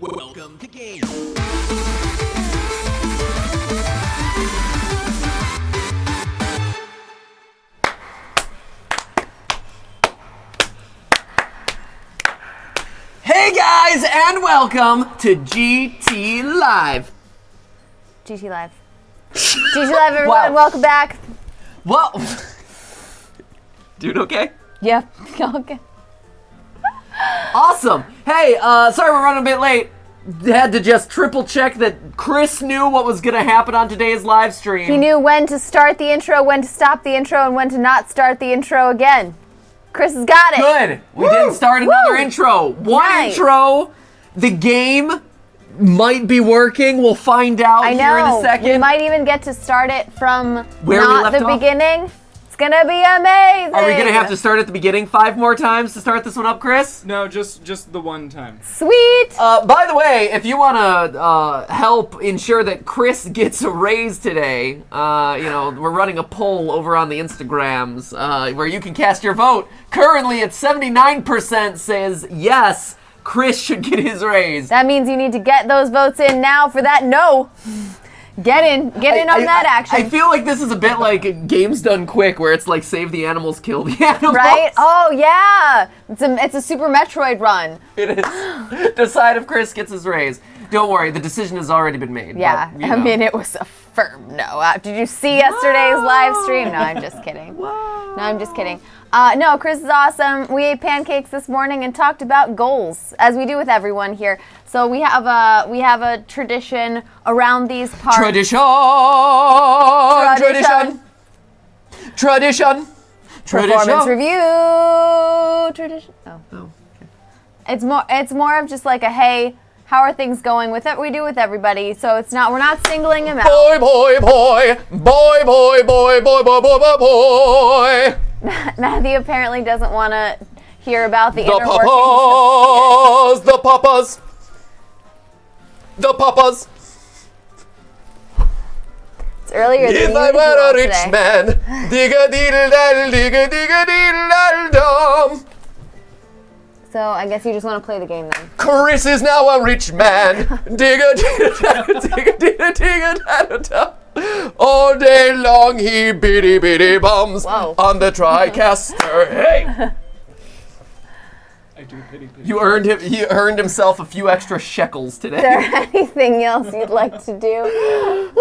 Welcome to Game. Hey guys, and welcome to GTLive. GTLive. GTLive, everyone. Wow. Welcome back. Whoa. Dude, okay? Yep. Okay. Awesome. Hey, sorry we're running a bit late. Had to just triple check that Chris knew what was going to happen on today's live stream. He knew when to start the intro, when to stop the intro, and when to not start the intro again. Chris has got it. Good. We Woo! didn't start another Woo! intro. One Nice. intro. The game might be working. We'll find out I know. here in a second. We might even get to start it from Where we not left the off? beginning. It's going to be amazing. Are we going to have to start at the beginning 5 more times to start this one up, Chris? No, just the one time. Sweet. By the way, if you want to help ensure that Chris gets a raise today, we're running a poll over on the Instagrams where you can cast your vote. Currently, at 79% says yes, Chris should get his raise. That means you need to get those votes in now for that no. Get in on that action. I feel like this is a bit like Games Done Quick, where it's like save the animals, kill the animals. Right? Oh, yeah. It's a Super Metroid run. It is. Decide if Chris gets his raise. Don't worry, the decision has already been made. Yeah, but, you know. I mean, it was a firm no. Did you see yesterday's live stream? No, I'm just kidding. No, I'm just kidding. No, Chris is awesome. We ate pancakes this morning and talked about goals, as we do with everyone here. So we have a tradition around these parts. Tradition. Performance review. Tradition. Oh. Okay. It's more of just like a hey, how are things going with it? We do with everybody. So we're not singling him out. Boy. Matthew apparently doesn't want to hear about the The inner papas. The papas. The papas. It's earlier than If usual I were a rich today. man, digga-diddle-dal, So I guess you just want to play the game then. Chris is now a rich man. Digga-digga-digga-digga-digga-digga-digga. All day long he bitty bums Whoa. on the TriCaster. Hey! I do pity. He earned himself a few extra shekels Is today. there anything else you'd like to do?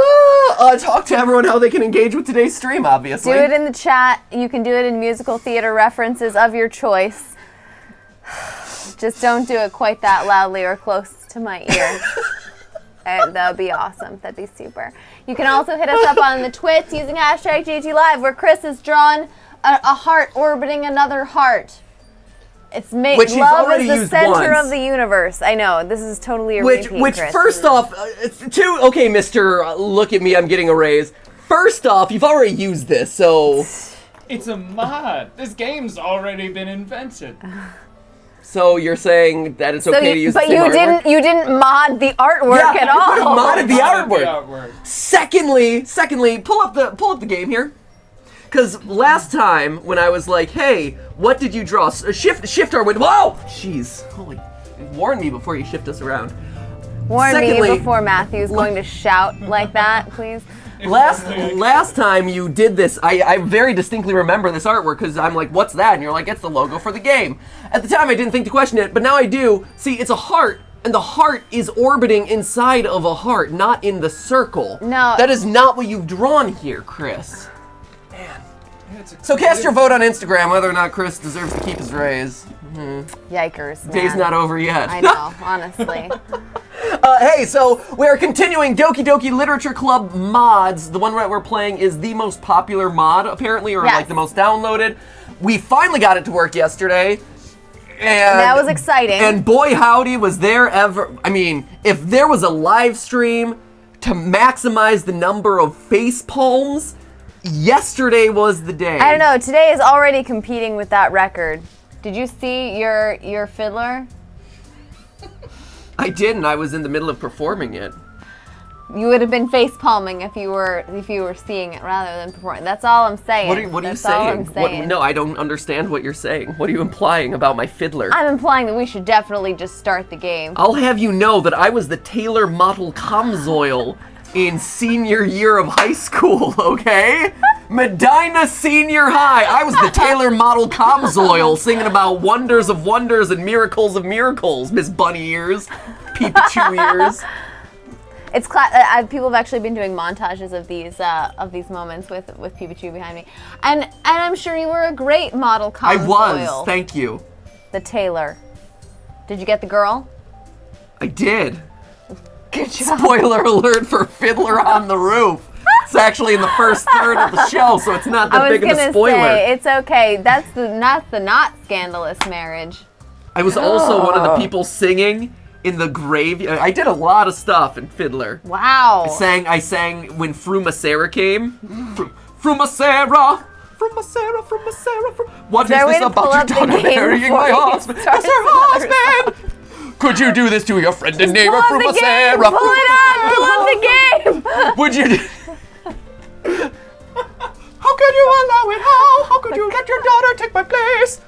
Talk to everyone how they can engage with today's stream, obviously. Do it in the chat. You can do it in musical theater references of your choice. Just don't do it quite that loudly or close to my ear. That would be awesome. That'd be super. You can also hit us up on the Twits using hashtag GTLive, where Chris has drawn a heart orbiting another heart. It's Which he's love already is the used center once. of the universe. I know. This is totally a Which repeat, Chris. first off, okay, Mister, look at me, I'm getting a raise. First off, you've already used this, so It's a mod. This game's already been invented. you're saying that it's okay to use the but same artwork? you didn't mod the artwork Yeah, at you could've all. modded the artwork. artwork. Secondly, pull up the game here. Because last time when I was like, hey, what did you draw? Shift our window. Whoa! Jeez. Holy. Warn me before you shift us around. Warn Secondly- me before Matthew's going to shout like that, please. Last time you did this, I very distinctly remember this artwork because I'm like, what's that? And you're like, it's the logo for the game. At the time, I didn't think to question it, but now I do. See, it's a heart, and the heart is orbiting inside of a heart, not in the circle. No. That is not what you've drawn here, Chris. So cast your vote on Instagram whether or not Chris deserves to keep his raise. Yikers, man. Day's not over yet. I know, honestly. Hey, so we're continuing Doki Doki Literature Club mods. The one that we're playing is the most popular mod, apparently, or Yes. like the most downloaded. We finally got it to work yesterday. And That was exciting. And boy howdy, was there ever... I mean, if there was a live stream to maximize the number of face palms, yesterday was the day. I don't know, today is already competing with that record. Did you see your fiddler? I didn't. I was in the middle of performing it. You would have been face palming if you were seeing it rather than performing. That's all I'm saying. What are you That's all saying? I'm saying. No, I don't understand what you're saying. What are you implying about my fiddler? I'm implying that we should definitely just start the game. I'll have you know that I was the Taylor model Comzoil in senior year of high school, okay? Medina Senior High. I was the Taylor model Comzoil singing about wonders of wonders and miracles of miracles, Miss Bunny Ears, Pikachu Ears. It's people have actually been doing montages of these moments with Pikachu behind me, and I'm sure you were a great model Comzoil. I was, thank you. The Taylor. Did you get the girl? I did. Good job. Spoiler alert for Fiddler on the Roof. It's actually in the first third of the show, so it's not that big of a spoiler. Say, it's okay. That's the not scandalous marriage. I was also one of the people singing in the grave. I did a lot of stuff in Fiddler. Wow. I sang when Frumacera came. Frumacera. What is this about your daughter marrying my husband? As her husband. Could you do this to your friend and neighbor Frumacera? Pull it on. Pull up the game. Would you? How could you allow it? How could you let your daughter take my place?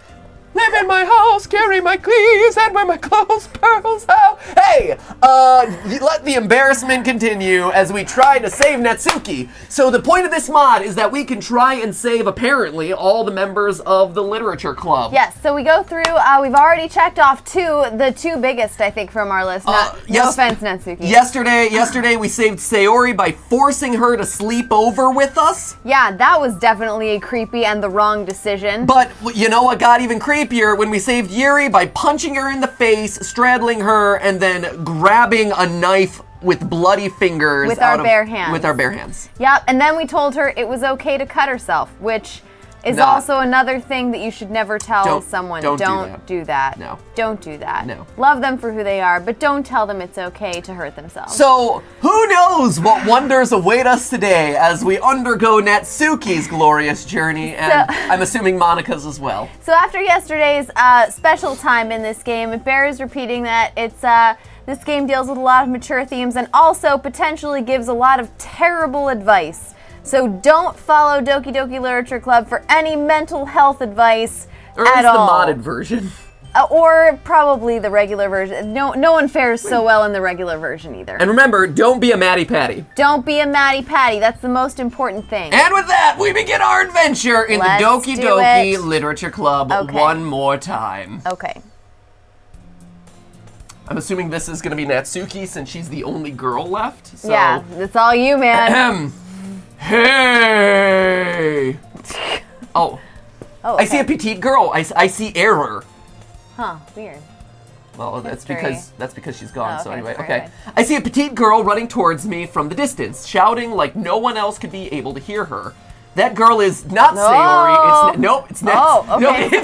Live in my house, carry my cleaves, and wear my clothes, pearls out. Hey, let the embarrassment continue as we try to save Natsuki. So the point of this mod is that we can try and save, apparently, all the members of the literature club. Yes, so we go through, we've already checked off the two biggest, I think, from our list. No offense, Natsuki. Yesterday we saved Sayori by forcing her to sleep over with us. Yeah, that was definitely a creepy and the wrong decision. But you know what got even creepier? When we saved Yuri by punching her in the face, straddling her, and then grabbing a knife with bloody fingers with our bare hands. With our bare hands. Yep, and then we told her it was okay to cut herself, which is also another thing that you should never tell someone. Don't do that. No. Don't do that. No. Love them for who they are, but don't tell them it's okay to hurt themselves. So, who knows what wonders await us today as we undergo Natsuki's glorious journey, and I'm assuming Monika's as well. So after yesterday's special time in this game, it bears repeating that it's this game deals with a lot of mature themes and also potentially gives a lot of terrible advice. So don't follow Doki Doki Literature Club for any mental health advice at all. Or at least the modded version. Or probably the regular version. No one fares so well in the regular version either. And remember, don't be a Matty Patty. Don't be a Matty Patty. That's the most important thing. And with that, we begin our adventure in the Doki Doki Literature Club one more time. Okay. I'm assuming this is going to be Natsuki since she's the only girl left. So. Yeah, it's all you, man. Hey! Oh, okay. I see a petite girl. I see error. Huh, weird. Well, that's because she's gone. So anyway, okay. okay. I see a petite girl running towards me from the distance, shouting like no one else could be able to hear her. That girl is not Sayori. It's Natsuki. Oh, okay.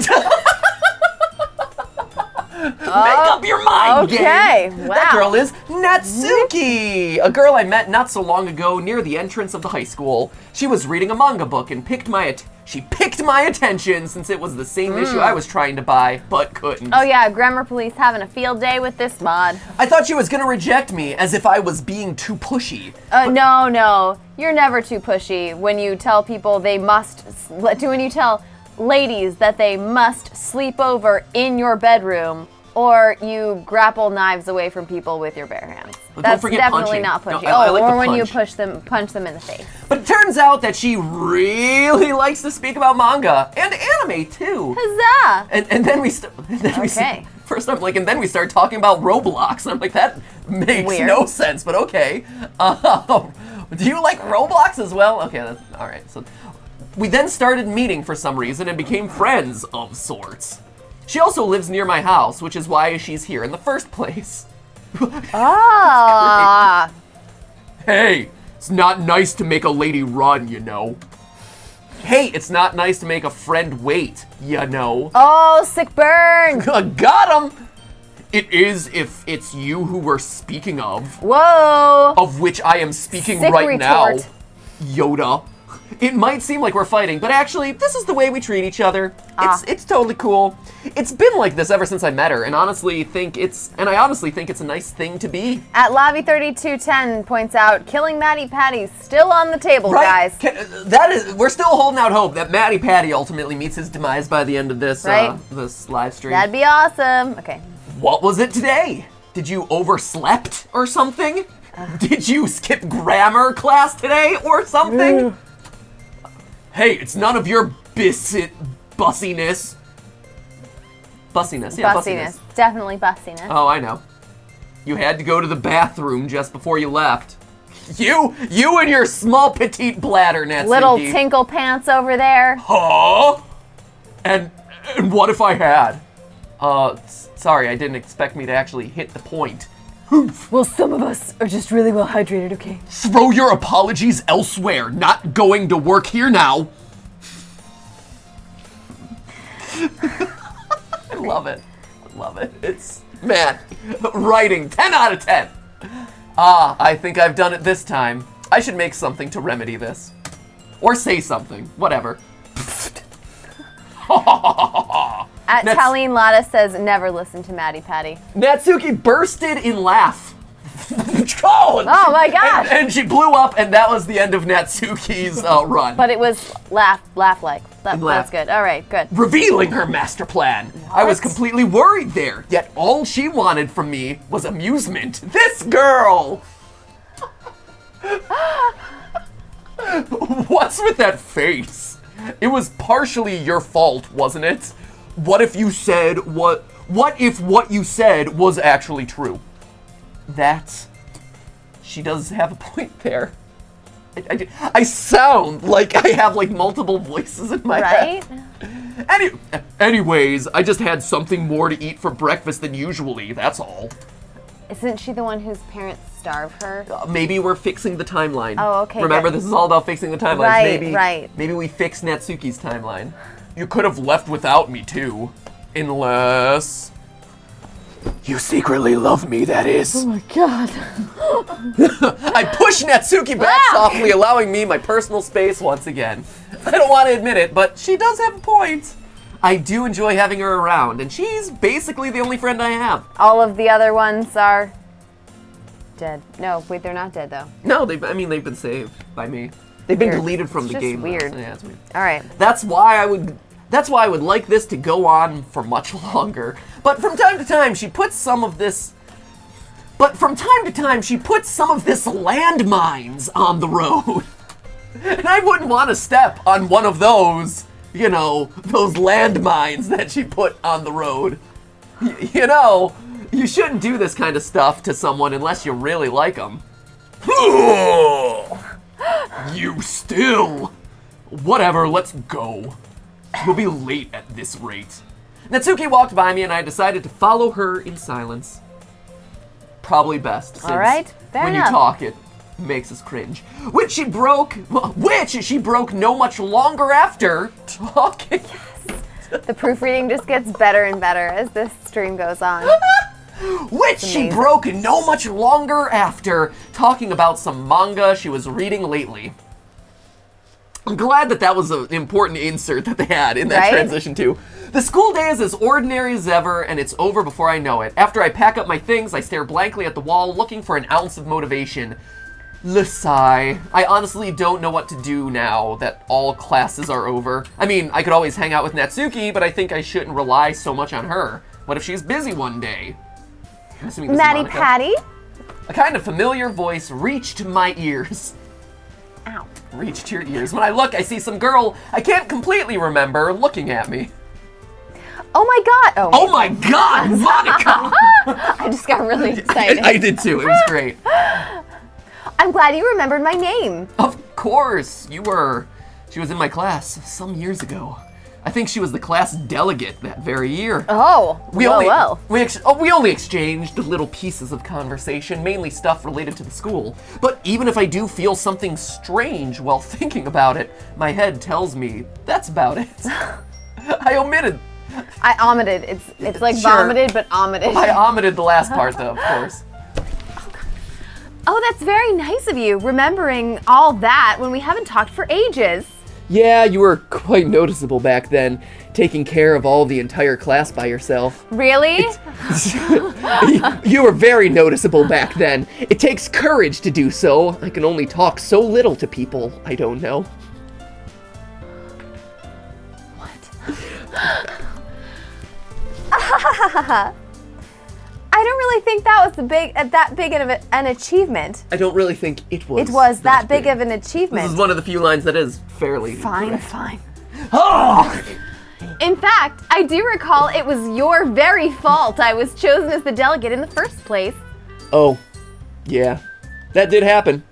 Make up your mind, gang. Wow. That girl is Natsuki, a girl I met not so long ago near the entrance of the high school. She was reading a manga book and she picked my attention since it was the same issue I was trying to buy, but couldn't. Oh yeah, Grammar Police having a field day with this mod. I thought she was gonna reject me as if I was being too pushy. No, you're never too pushy when you tell people when you tell ladies that they must sleep over in your bedroom, or you grapple knives away from people with your bare hands. That's definitely punching. not pushy. No, I like or the when you punch. punch them in the face. But it turns out that she really likes to speak about manga and anime too. Huzzah! And then we first I'm like, and then we start talking about Roblox, and I'm like, that makes no sense, but okay. Do you like Roblox as well? Okay, that's all right. So we then started meeting for some reason and became friends of sorts. She also lives near my house, which is why she's here in the first place. Ah. Hey, it's not nice to make a lady run, you know. Hey, it's not nice to make a friend wait, you know. Oh, sick burn. Got him. It is if it's you who we're speaking of. Whoa. Of which I am speaking sick right retort. now. Yoda. It might seem like we're fighting, but actually, this is the way we treat each other. It's totally cool. It's been like this ever since I met her, and I honestly think it's a nice thing to be. At Lavi3210 points out, killing Matty Patty's still on the table, guys. We're still holding out hope that Matty Patty ultimately meets his demise by the end of this this live stream. That'd be awesome. Okay. What was it today? Did you overslept or something? Did you skip grammar class today or something? Hey, it's none of your bussiness. Bussiness, yeah, bussiness. Definitely bussiness. Oh, I know. You had to go to the bathroom just before you left. You and your small petite bladder, Natsuki. Little tinkle pants over there. Huh? And what if I had? Sorry, I didn't expect me to actually hit the point. Well, some of us are just really well hydrated, okay? Throw your apologies elsewhere. Not going to work here now. I love it. It's, man, writing, 10 out of 10. I think I've done it this time. I should make something to remedy this. Or say something, whatever. At Talene Lada says, never listen to Matty Patty. Natsuki bursted in laugh. Oh my gosh! And she blew up, and that was the end of Natsuki's run. But it was laugh like. That's good. All right, good. Revealing her master plan. What? I was completely worried there, yet all she wanted from me was amusement. This girl! What's with that face? It was partially your fault, wasn't it? What if what you said was actually true? She does have a point there. I sound like I have like multiple voices in my head. Anyways, I just had something more to eat for breakfast than usually, that's all. Isn't she the one whose parents starve her? Maybe we're fixing the timeline. Oh, okay. Remember, this is all about fixing the timeline. Right. Maybe we fix Natsuki's timeline. You could have left without me too. Unless you secretly love me, that is. Oh my god. I push Natsuki back softly, allowing me my personal space once again. I don't want to admit it, but she does have a point. I do enjoy having her around, and she's basically the only friend I have. All of the other ones are dead. No, wait, they're not dead though. No, they've been saved by me. They've been deleted from the game. Weird. So yeah, it's weird. All right. That's why I would like this to go on for much longer. But from time to time, she puts some of this landmines on the road. And I wouldn't want to step on one of those, those landmines that she put on the road. You shouldn't do this kind of stuff to someone unless you really like them. You still. Whatever, let's go. We'll be late at this rate. Natsuki walked by me and I decided to follow her in silence. Probably best, since all right, fair when enough. You talk, it makes us cringe. Which she broke no much longer after talking. Yes. The proofreading just gets better and better as this stream goes on. Which she broke no much longer after talking about some manga she was reading lately. I'm glad that was an important insert that they had in that transition too. The school day is as ordinary as ever, and it's over before I know it. After I pack up my things, I stare blankly at the wall, looking for an ounce of motivation. Sigh. I honestly don't know what to do now that all classes are over. I mean, I could always hang out with Natsuki, but I think I shouldn't rely so much on her. What if she's busy one day? Matty Patty? A kind of familiar voice reached my ears. Ow. Reached your ears. When I look, I see some girl I can't completely remember looking at me. Oh my god! Oh my god, Monika! I just got really excited. I did too. It was great. I'm glad you remembered my name. Of course, she was in my class some years ago. I think she was the class delegate that very year. Oh, we only exchanged little pieces of conversation, mainly stuff related to the school. But even if I do feel something strange while thinking about it, my head tells me that's about it. I omitted. It's like vomited, but omitted. I omitted the last part, though, of course. Oh, that's very nice of you, remembering all that when we haven't talked for ages. Yeah, you were quite noticeable back then, taking care of all the entire class by yourself. Really? You were very noticeable back then. It takes courage to do so. I can only talk so little to people I don't know. What? I don't really think that was that big of an achievement. I don't really think it was. It was that big of an achievement. This is one of the few lines that is fairly Fine, correct. fine. Oh! In fact, I do recall it was your very fault I was chosen as the delegate in the first place. Oh, yeah, that did happen.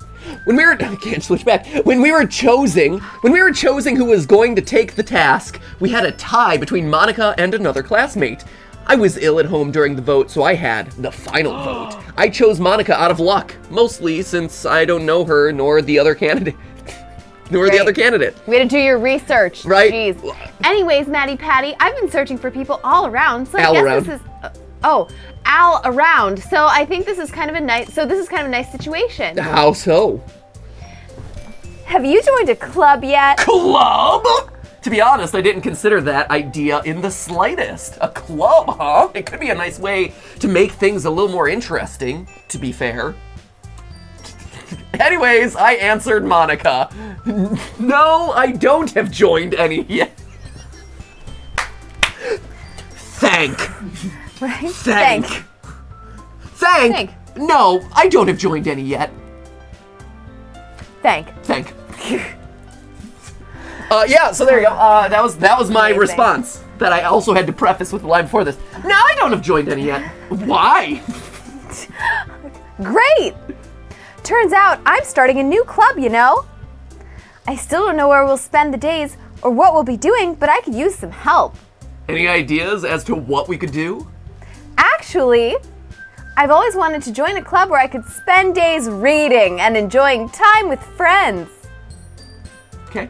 When we were, I can't switch back. When we were choosing who was going to take the task, we had a tie between Monika and another classmate. I was ill at home during the vote, so I had the final vote. I chose Monika out of luck, mostly since I don't know her nor the other candidate. The other candidate. Way to do your research. Right. Jeez. Anyways, Maddie Patty, I've been searching for people all around, so I guess this is all around. So I think this is kind of a nice situation. How so? Have you joined a club yet? Club? To be honest, I didn't consider that idea in the slightest. A club, huh? It could be a nice way to make things a little more interesting, to be fair. Anyways, I answered Monika. No, I don't have joined any yet. Thank. No, I don't have joined any yet. Thank. Yeah, so there you go. That was my response. That I also had to preface with the line before this. No, I don't have joined any yet. Why? Great! Turns out I'm starting a new club, you know? I still don't know where we'll spend the days or what we'll be doing, but I could use some help. Any ideas as to what we could do? Actually, I've always wanted to join a club where I could spend days reading and enjoying time with friends. Okay.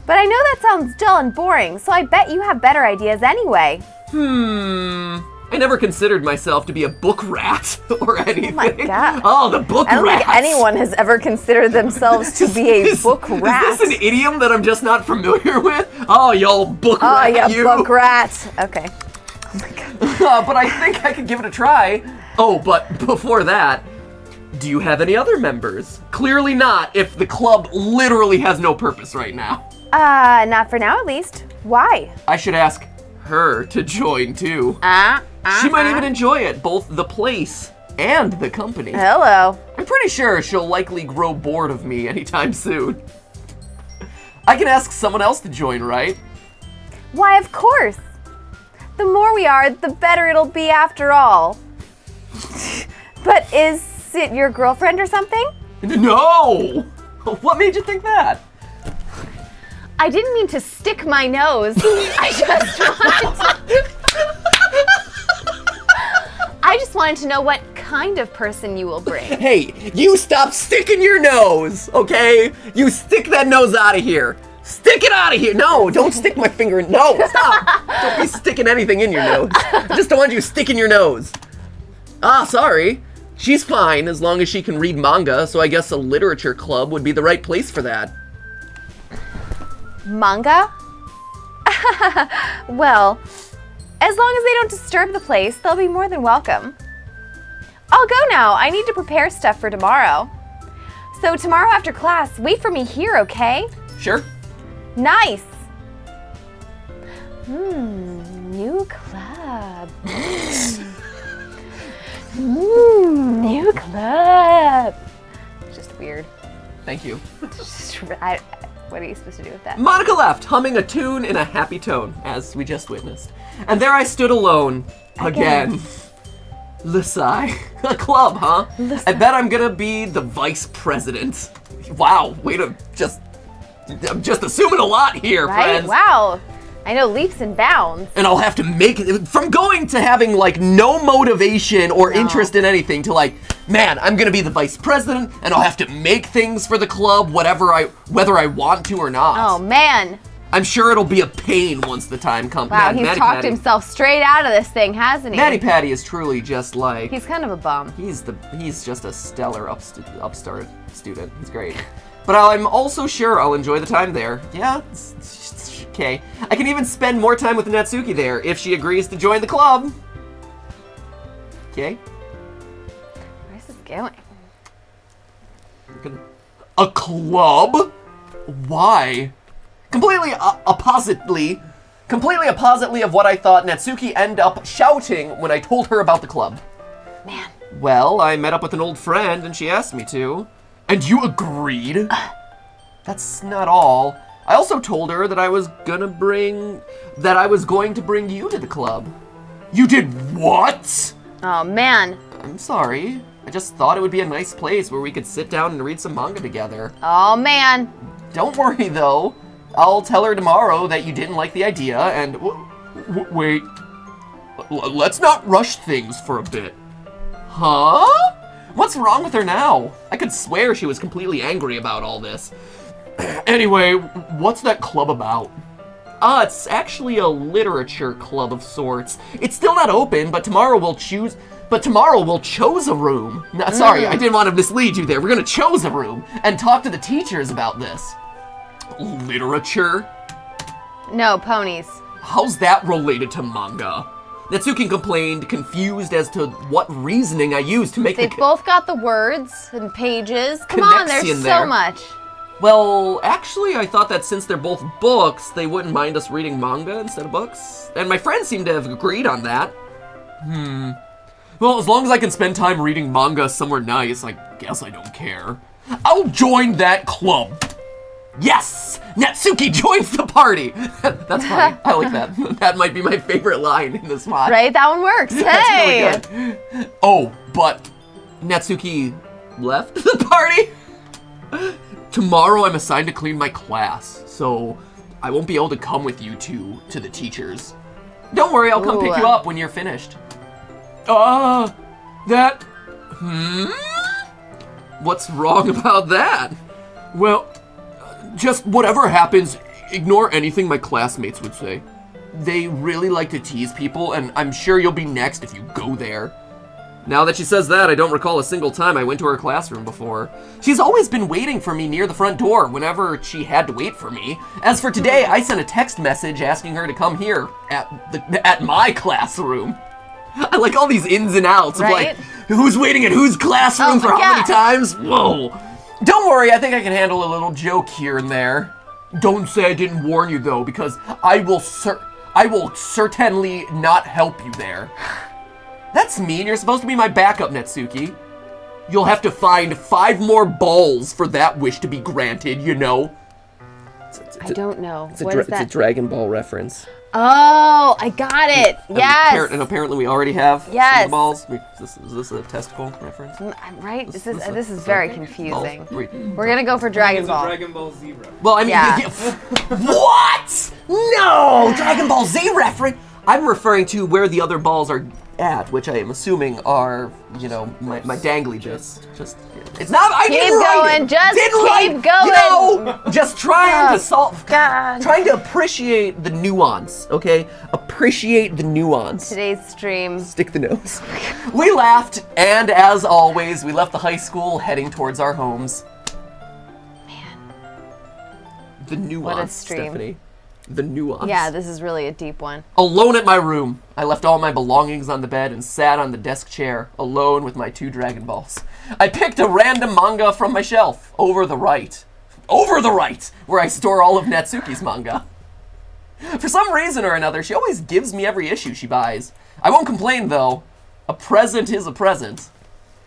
But I know that sounds dull and boring, so I bet you have better ideas anyway. I never considered myself to be a book rat or anything. Oh my god. Oh, the book rat. I don't think anyone has ever considered themselves to be a book rat. Is this an idiom that I'm just not familiar with? Oh, y'all book rat, Oh, yeah, you. book rat. Okay. Oh my god. But I think I could give it a try. Oh, but before that, do you have any other members? Clearly not, if the club literally has no purpose right now. Not for now at least. Why? I should ask her to join too. She might even enjoy it, both the place and the company. Hello. I'm pretty sure she'll likely grow bored of me anytime soon. I can ask someone else to join, right? Why, of course. The more we are, the better it'll be after all. But is it your girlfriend or something? No! What made you think that? I didn't mean to stick my nose. I just wanted to know what kind of person you will bring. Hey, you stop sticking your nose, okay? You stick that nose out of here. Stick it out of here. No, don't stick my finger in. No, stop. Don't be sticking anything in your nose. I just don't want you sticking your nose. Sorry. She's fine as long as she can read manga, so I guess a literature club would be the right place for that. Manga? Well, as long as they don't disturb the place, they'll be more than welcome. I'll go now. I need to prepare stuff for tomorrow. So tomorrow after class, wait for me here, okay? Sure. Nice. New club. New club. It's just weird. Thank you. What are you supposed to do with that? Monika left, humming a tune in a happy tone, as we just witnessed. And there I stood alone, again. Lisai. A club, huh? Lisai. I bet I'm gonna be the vice president. Wow, way to I'm just assuming a lot here, right? Friends. Wow. I know leaps and bounds. And I'll have to make it, from going to having like no motivation or interest in anything to like, man, I'm gonna be the vice president and I'll have to make things for the club, whether I want to or not. Oh man, I'm sure it'll be a pain once the time comes. Wow, he's talked himself straight out of this thing, hasn't he? Matty Patty is truly just like... He's kind of a bum. He's just a stellar upstart student. He's great. But I'm also sure I'll enjoy the time there. Yeah, okay. I can even spend more time with Natsuki there if she agrees to join the club. Okay. Where's this going? A club? Why? Completely oppositely of what I thought Natsuki ended up shouting when I told her about the club. Man. Well, I met up with an old friend and she asked me to. And you agreed? That's not all. I also told her that I was going to bring you to the club. You did what? Oh, man. I'm sorry. I just thought it would be a nice place where we could sit down and read some manga together. Oh, man. Don't worry, though. I'll tell her tomorrow that you didn't like the idea, and... wait. Let's not rush things for a bit. Huh? What's wrong with her now? I could swear she was completely angry about all this. Anyway, what's that club about? It's actually a literature club of sorts. It's still not open, but tomorrow we'll choose a room. No, sorry, I didn't want to mislead you there. We're gonna choose a room and talk to the teachers about this. Literature? No, ponies. How's that related to manga? Natsuki complained, confused as to what reasoning I used to make They've both got the words and pages. Come on, there's so much. Well, actually, I thought that since they're both books, they wouldn't mind us reading manga instead of books. And my friends seem to have agreed on that. Well, as long as I can spend time reading manga somewhere nice, I guess I don't care. I'll join that club. Yes! Natsuki joins the party! That's fine. I like that. That might be my favorite line in this mod. Right? That one works. Hey! That's really good. Oh, but Natsuki left the party? Tomorrow I'm assigned to clean my class, so I won't be able to come with you two to the teachers. Don't worry, I'll come pick you up when you're finished. What's wrong about that? Well, just whatever happens, ignore anything my classmates would say. They really like to tease people, and I'm sure you'll be next if you go there. Now that she says that, I don't recall a single time I went to her classroom before. She's always been waiting for me near the front door whenever she had to wait for me. As for today, I sent a text message asking her to come here at my classroom. I like all these ins and outs of like, who's waiting at whose classroom for how many times? Whoa. Don't worry, I think I can handle a little joke here and there. Don't say I didn't warn you though, because I will certainly not help you there. That's mean, you're supposed to be my backup, Natsuki. You'll have to find 5 more balls for that wish to be granted, you know? I don't know. What is that? It's a Dragon Ball reference. Oh, I got it. Yes. And apparently we already have some balls. Is this a testicle reference? Right? This is very confusing. We're gonna go for Dragon Ball. Dragon Ball Z reference. Well, I mean, what? No, Dragon Ball Z reference. I'm referring to where the other balls are at, which I am assuming are, you know, my dangly bits. Just, it's not. I didn't write it. Keep going. You know, just trying trying to appreciate the nuance. Okay, appreciate the nuance. Today's stream. Stick the nose. We laughed, and as always, we left the high school heading towards our homes. Man, the nuance, what a stream. Stephanie. The nuance. Yeah, this is really a deep one. Alone at my room. I left all my belongings on the bed and sat on the desk chair, alone with my 2 Dragon Balls. I picked a random manga from my shelf, over the right, where I store all of Natsuki's manga. For some reason or another, she always gives me every issue she buys. I won't complain, though. A present is a present.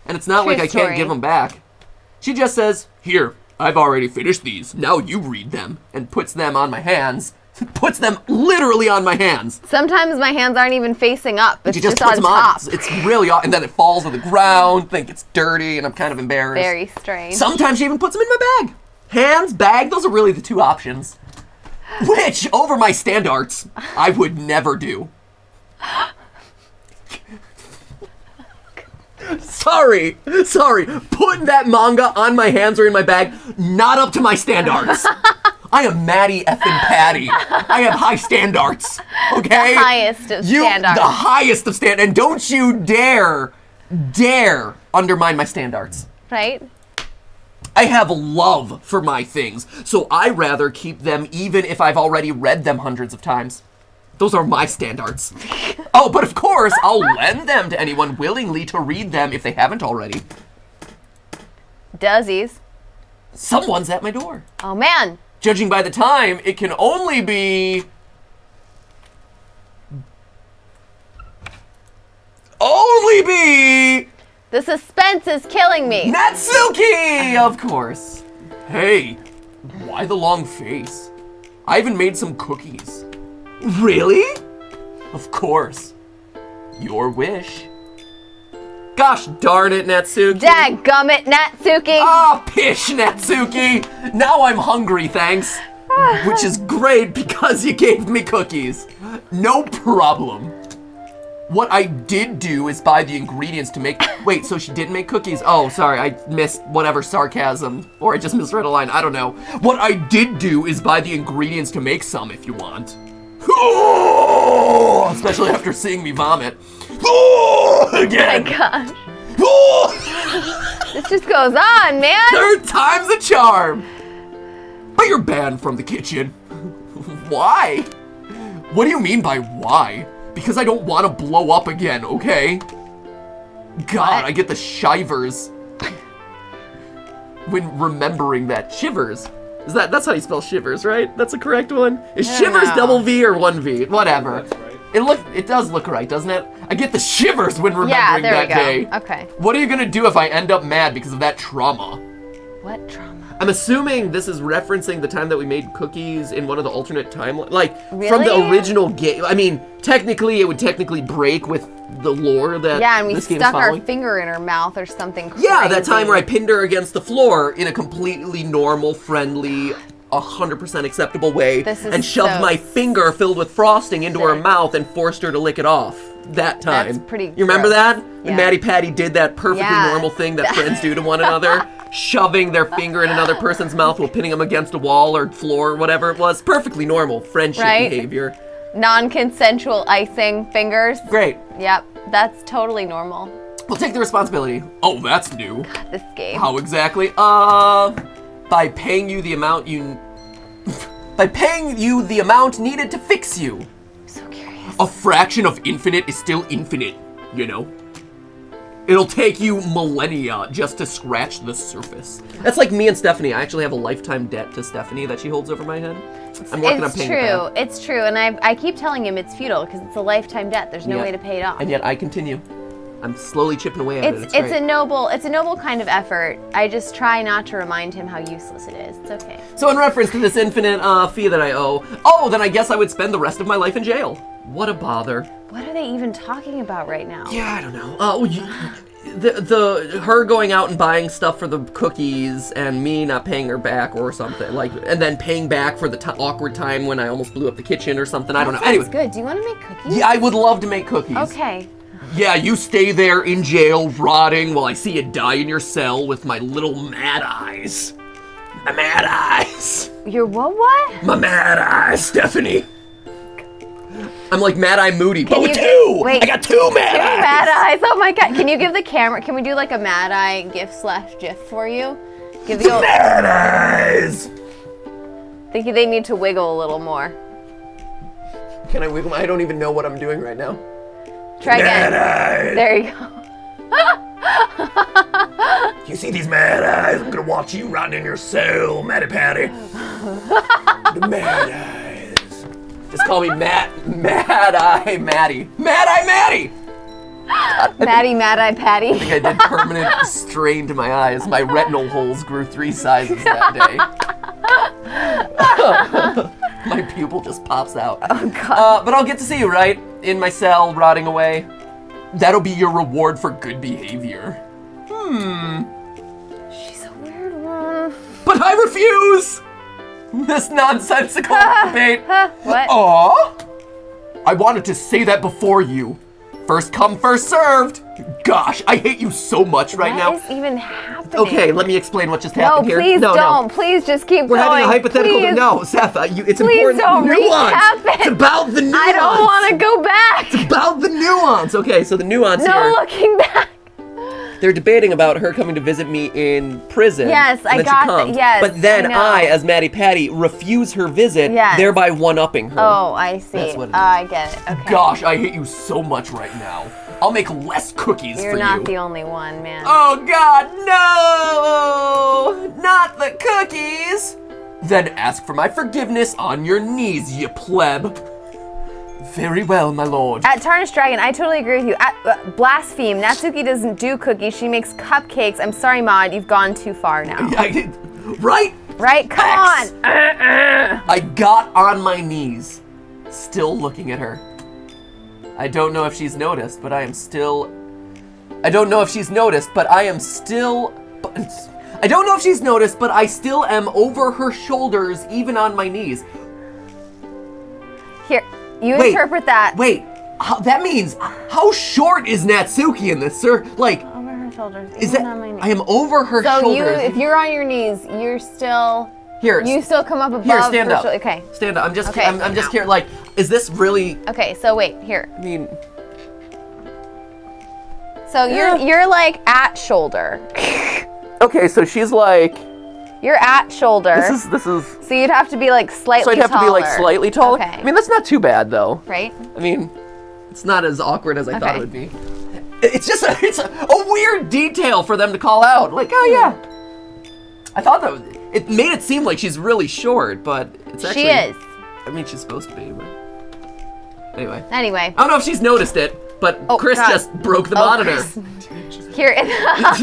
And it's not like I can't give them back. She just says, "Here, I've already finished these. Now you read them," and puts them on my hands. Puts them literally on my hands. Sometimes my hands aren't even facing up. It's just on top. It's really odd, and then it falls on the ground, think it's dirty, and I'm kind of embarrassed. Very strange. Sometimes she even puts them in my bag. Hands, bag, those are really the 2 options. Which, over my standards, I would never do. Sorry. Putting that manga on my hands or in my bag, not up to my standards. I am Maddie effing Patty. I have high standards. Okay? The highest of standards. The highest of standards. And don't you dare undermine my standards. Right? I have love for my things, so I rather keep them even if I've already read them hundreds of times. Those are my standards. Oh, but of course, I'll lend them to anyone willingly to read them if they haven't already. Doesies. Someone's at my door. Oh, man. Judging by the time, it can only be... The suspense is killing me. Natsuki, of course. Hey, why the long face? I even made some cookies. Really? Of course. Your wish. Gosh darn it, Natsuki. Dadgummit, Natsuki. Ah, pish, Natsuki. Now I'm hungry, thanks. Which is great because you gave me cookies. No problem. What I did do is buy the ingredients to make... Wait, so she didn't make cookies? Oh, sorry, I missed whatever sarcasm. Or I just misread a line, I don't know. What I did do is buy the ingredients to make some if you want. Oh, especially after seeing me vomit. Oh, again. Oh my gosh. Oh. This just goes on, man. Third time's a charm. But you're banned from the kitchen. Why? What do you mean by why? Because I don't want to blow up again, okay? God, I get the shivers when remembering that. Shivers. That's how you spell shivers, right? That's the correct one? Is shivers double V or one V? Whatever. That's right. It does look right, doesn't it? I get the shivers when remembering that day. Okay. What are you gonna do if I end up mad because of that trauma? What trauma? I'm assuming this is referencing the time that we made cookies in one of the alternate timelines. Like, Really? from the original game. I mean, technically, it would technically break with the lore that Yeah, and we this game is stuck our following. finger in her mouth or something crazy. Yeah, that time where I pinned her against the floor in a completely normal, friendly, 100% acceptable way, This is and shoved so my finger filled with frosting into her sick. mouth and forced her to lick it off. That time. That's pretty You remember gross. that? When Yeah. Maddie Patty did that perfectly Yeah. normal thing that friends do to one another, shoving their finger in another person's mouth while pinning them against a wall or floor or whatever it was. Perfectly normal friendship Right? behavior. Non-consensual icing fingers. Great. Yep, that's totally normal. We'll take the responsibility. Oh, that's new. This game. How exactly? By paying you the amount by paying you the amount needed to fix you. So curious. A fraction of infinite is still infinite, you know? It'll take you millennia just to scratch the surface. That's like me and Stephanie. I actually have a lifetime debt to Stephanie that she holds over my head. I'm working on paying it back. It's true, and I keep telling him it's futile because it's a lifetime debt. There's no Yeah. way to pay it off. And yet I continue. I'm slowly chipping away at it. It's great. a noble kind of effort. I just try not to remind him how useless it is. It's okay. So in reference to this infinite fee that I owe, then I guess I would spend the rest of my life in jail. What a bother. What are they even talking about right now? Yeah, I don't know. Her going out and buying stuff for the cookies and me not paying her back or something, like, and then paying back for the awkward time when I almost blew up the kitchen or something. I don't know. Sounds Anyway, good. Do you want to make cookies? yeah, I would love to make cookies. Okay. Yeah, you stay there in jail rotting while I see you die in your cell with my little mad eyes. My mad eyes. Your what? My mad eyes, Stephanie. I'm like Mad Eye Moody. Can you two! wait, I got two mad eyes! Mad eyes. Oh my god. Can you give the camera? Can we do like a Mad Eye GIF/GIF for you? Give the old. Mad eyes! I think they need to wiggle a little more. Can I wiggle? I don't even know what I'm doing right now. Try again. Mad eyes! There you go. You see these mad eyes? I'm gonna watch you rotting in your cell, Matty Patty. The mad eyes. Just call me Mad Eye Matty. Mad Eye Matty! Mad Eye Patty. I think I did permanent strain to my eyes. My retinal holes grew 3 sizes that day. My pupil just pops out. Oh god. But I'll get to see you, right? In my cell, rotting away. That'll be your reward for good behavior. She's a weird one. But I refuse! This nonsensical debate. What? Aw! I wanted to say that before you. First come, first served. Gosh, I hate you so much right now. What is even happening? Okay, let me explain what just happened here. Please don't. Please just keep We're going. having a hypothetical. Please. No, Sapha, it's Please important. don't Nuance. recap it. It's about the nuance. I don't want to go back. It's about the nuance. Okay, so the nuance No here. looking back. They're debating about her coming to visit me in prison. Yes, and I then got she comes. that. Yes, But then I know. I, as Maddie Patty, refuse her visit, Yes. thereby one-upping her. Oh, I see. That's what it is. I get it. Okay. Gosh, I hate you so much right now. I'll make less cookies You're for you. not the only one, man. Oh God, no! Not the cookies! Then ask for my forgiveness on your knees, you pleb. Very well, my lord. At Tarnished Dragon, I totally agree with you. At Blaspheme, Natsuki doesn't do cookies. She makes cupcakes. I'm sorry, Maud. You've gone too far now. Right? Right? Come X. on. I got on my knees, still looking at her. I don't know if she's noticed, but I am still... I don't know if she's noticed, but I am still... I don't know if she's noticed, but I still am over her shoulders, even on my knees. Here, you Wait, interpret that. Wait, that means, how short is Natsuki in this, sir? Like, Over her shoulders. is even that... on my knees. I am over her So shoulders. if you're on your knees, you're still... Here, You still come up above here, stand her up. Okay. Stand up. I'm just, Okay, I'm just now. here. Like, is this really? Okay, so wait, here. I mean, So you're like at shoulder. okay, so she's like. You're at shoulder. This is. So you'd have to be like slightly So I'd have to be like slightly taller. Okay. I mean, that's not too bad though. Right? I mean, it's not as awkward as I thought Okay. it would be. It's just it's a weird detail for them to call out. Like, oh yeah. I thought that it made it seem like she's really short, but it's actually. She is. I mean, she's supposed to be, but anyway. Anyway. I don't know if she's noticed it, but Oh, Chris God. just broke the monitor. Here.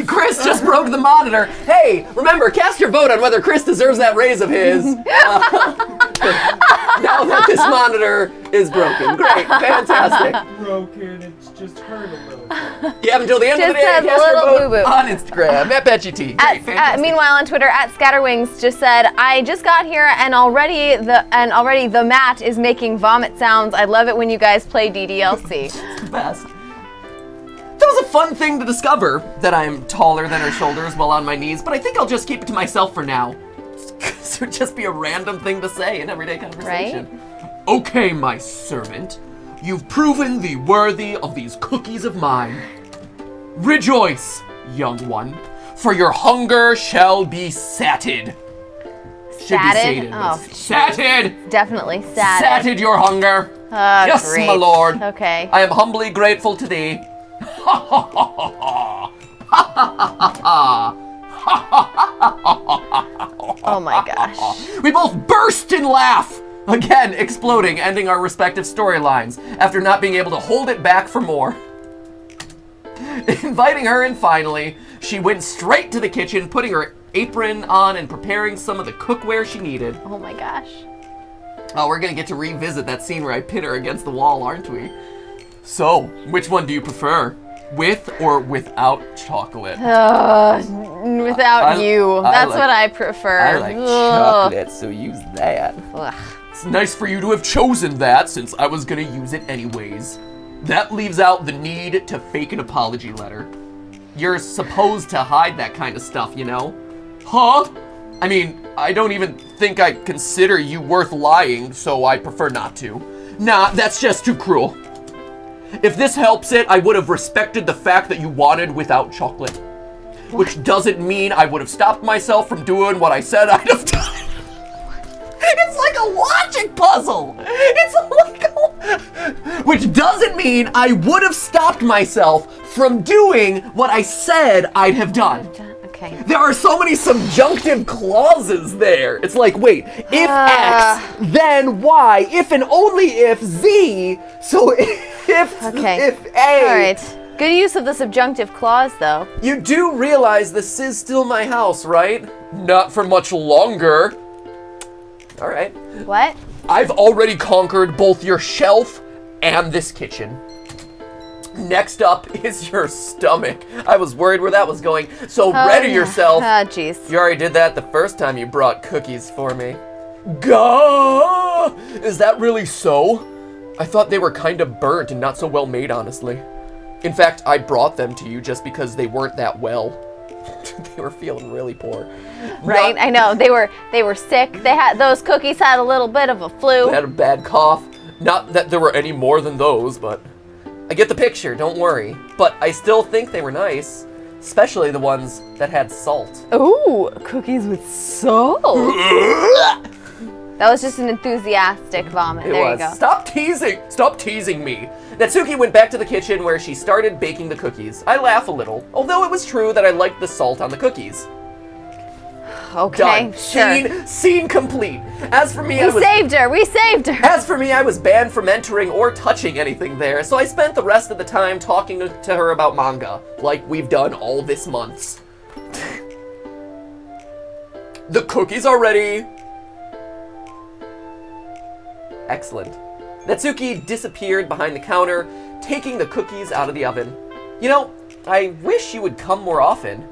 Chris just broke the monitor. Hey, remember, cast your vote on whether Chris deserves that raise of his. Now that this monitor is broken. Great, fantastic. Broken, it's just hurt a little bit. You have until the end of the Just day says to cast your little vote boo-boo. on Instagram at BetGT. Great, fantastic. Meanwhile, on Twitter, at Scatterwings just said, "I just got here and already the mat is making vomit sounds. I love it when you guys play DDLC." It's the best. That was a fun thing to discover, that I'm taller than her shoulders while on my knees, but I think I'll just keep it to myself for now. It would just be a random thing to say in everyday conversation. Right? Okay, my servant. You've proven thee worthy of these cookies of mine. Rejoice, young one, for your hunger shall be sated. Should be Sated? sated. Oh, Sated! Definitely sad. Sated your hunger. Yes, great. my lord. Okay. I am humbly grateful to thee. Ha ha ha ha ha ha ha Oh my gosh. We both burst in laugh! Again, exploding, ending our respective storylines, after not being able to hold it back for more. Inviting her in finally, she went straight to the kitchen, putting her apron on and preparing some of the cookware she needed. Oh my gosh. Oh, we're gonna get to revisit that scene where I pin her against the wall, aren't we? So, which one do you prefer? With or without chocolate? Without you. That's like- what I prefer. I like Ugh. chocolate, so use that. Ugh. It's nice for you to have chosen that, since I was gonna use it anyways. That leaves out the need to fake an apology letter. You're supposed to hide that kind of stuff, you know? Huh? I mean, I don't even think I consider you worth lying, so I prefer not to. Nah, that's just too cruel. If this helps it, I would have respected the fact that you wanted without chocolate. Which doesn't mean I would have stopped myself from doing what I said I'd have done. It's like a logic puzzle. It's like which doesn't mean I would have stopped myself from doing what I said I'd have done. Okay. There are so many subjunctive clauses there. It's like, wait, if X, then Y, if and only if Z, so if Okay. if A. All right. Good use of the subjunctive clause, though. You do realize this is still my house, right? Not for much longer. All right. What? I've already conquered both your shelf and this kitchen. Next up is your stomach. I was worried where that was going, so ready yeah. yourself. Oh, jeez. You already did that the first time you brought cookies for me. Gah! Is that really so? I thought they were kind of burnt and not so well made, honestly. In fact, I brought them to you just because they weren't that well. They were feeling really poor. Right? I know. They were sick. Those cookies had a little bit of a flu. They had a bad cough. Not that there were any more than those, but I get the picture, don't worry. But I still think they were nice, especially the ones that had salt. Ooh, cookies with salt. That was just an enthusiastic vomit. There you go. Stop teasing me. Natsuki went back to the kitchen where she started baking the cookies. I laugh a little, although it was true that I liked the salt on the cookies. Okay, Done. sure. Scene complete. As for me, We saved her. As for me, I was banned from entering or touching anything there, so I spent the rest of the time talking to her about manga, like we've done all this month. The cookies are ready. Excellent. Natsuki disappeared behind the counter, taking the cookies out of the oven. You know, I wish you would come more often.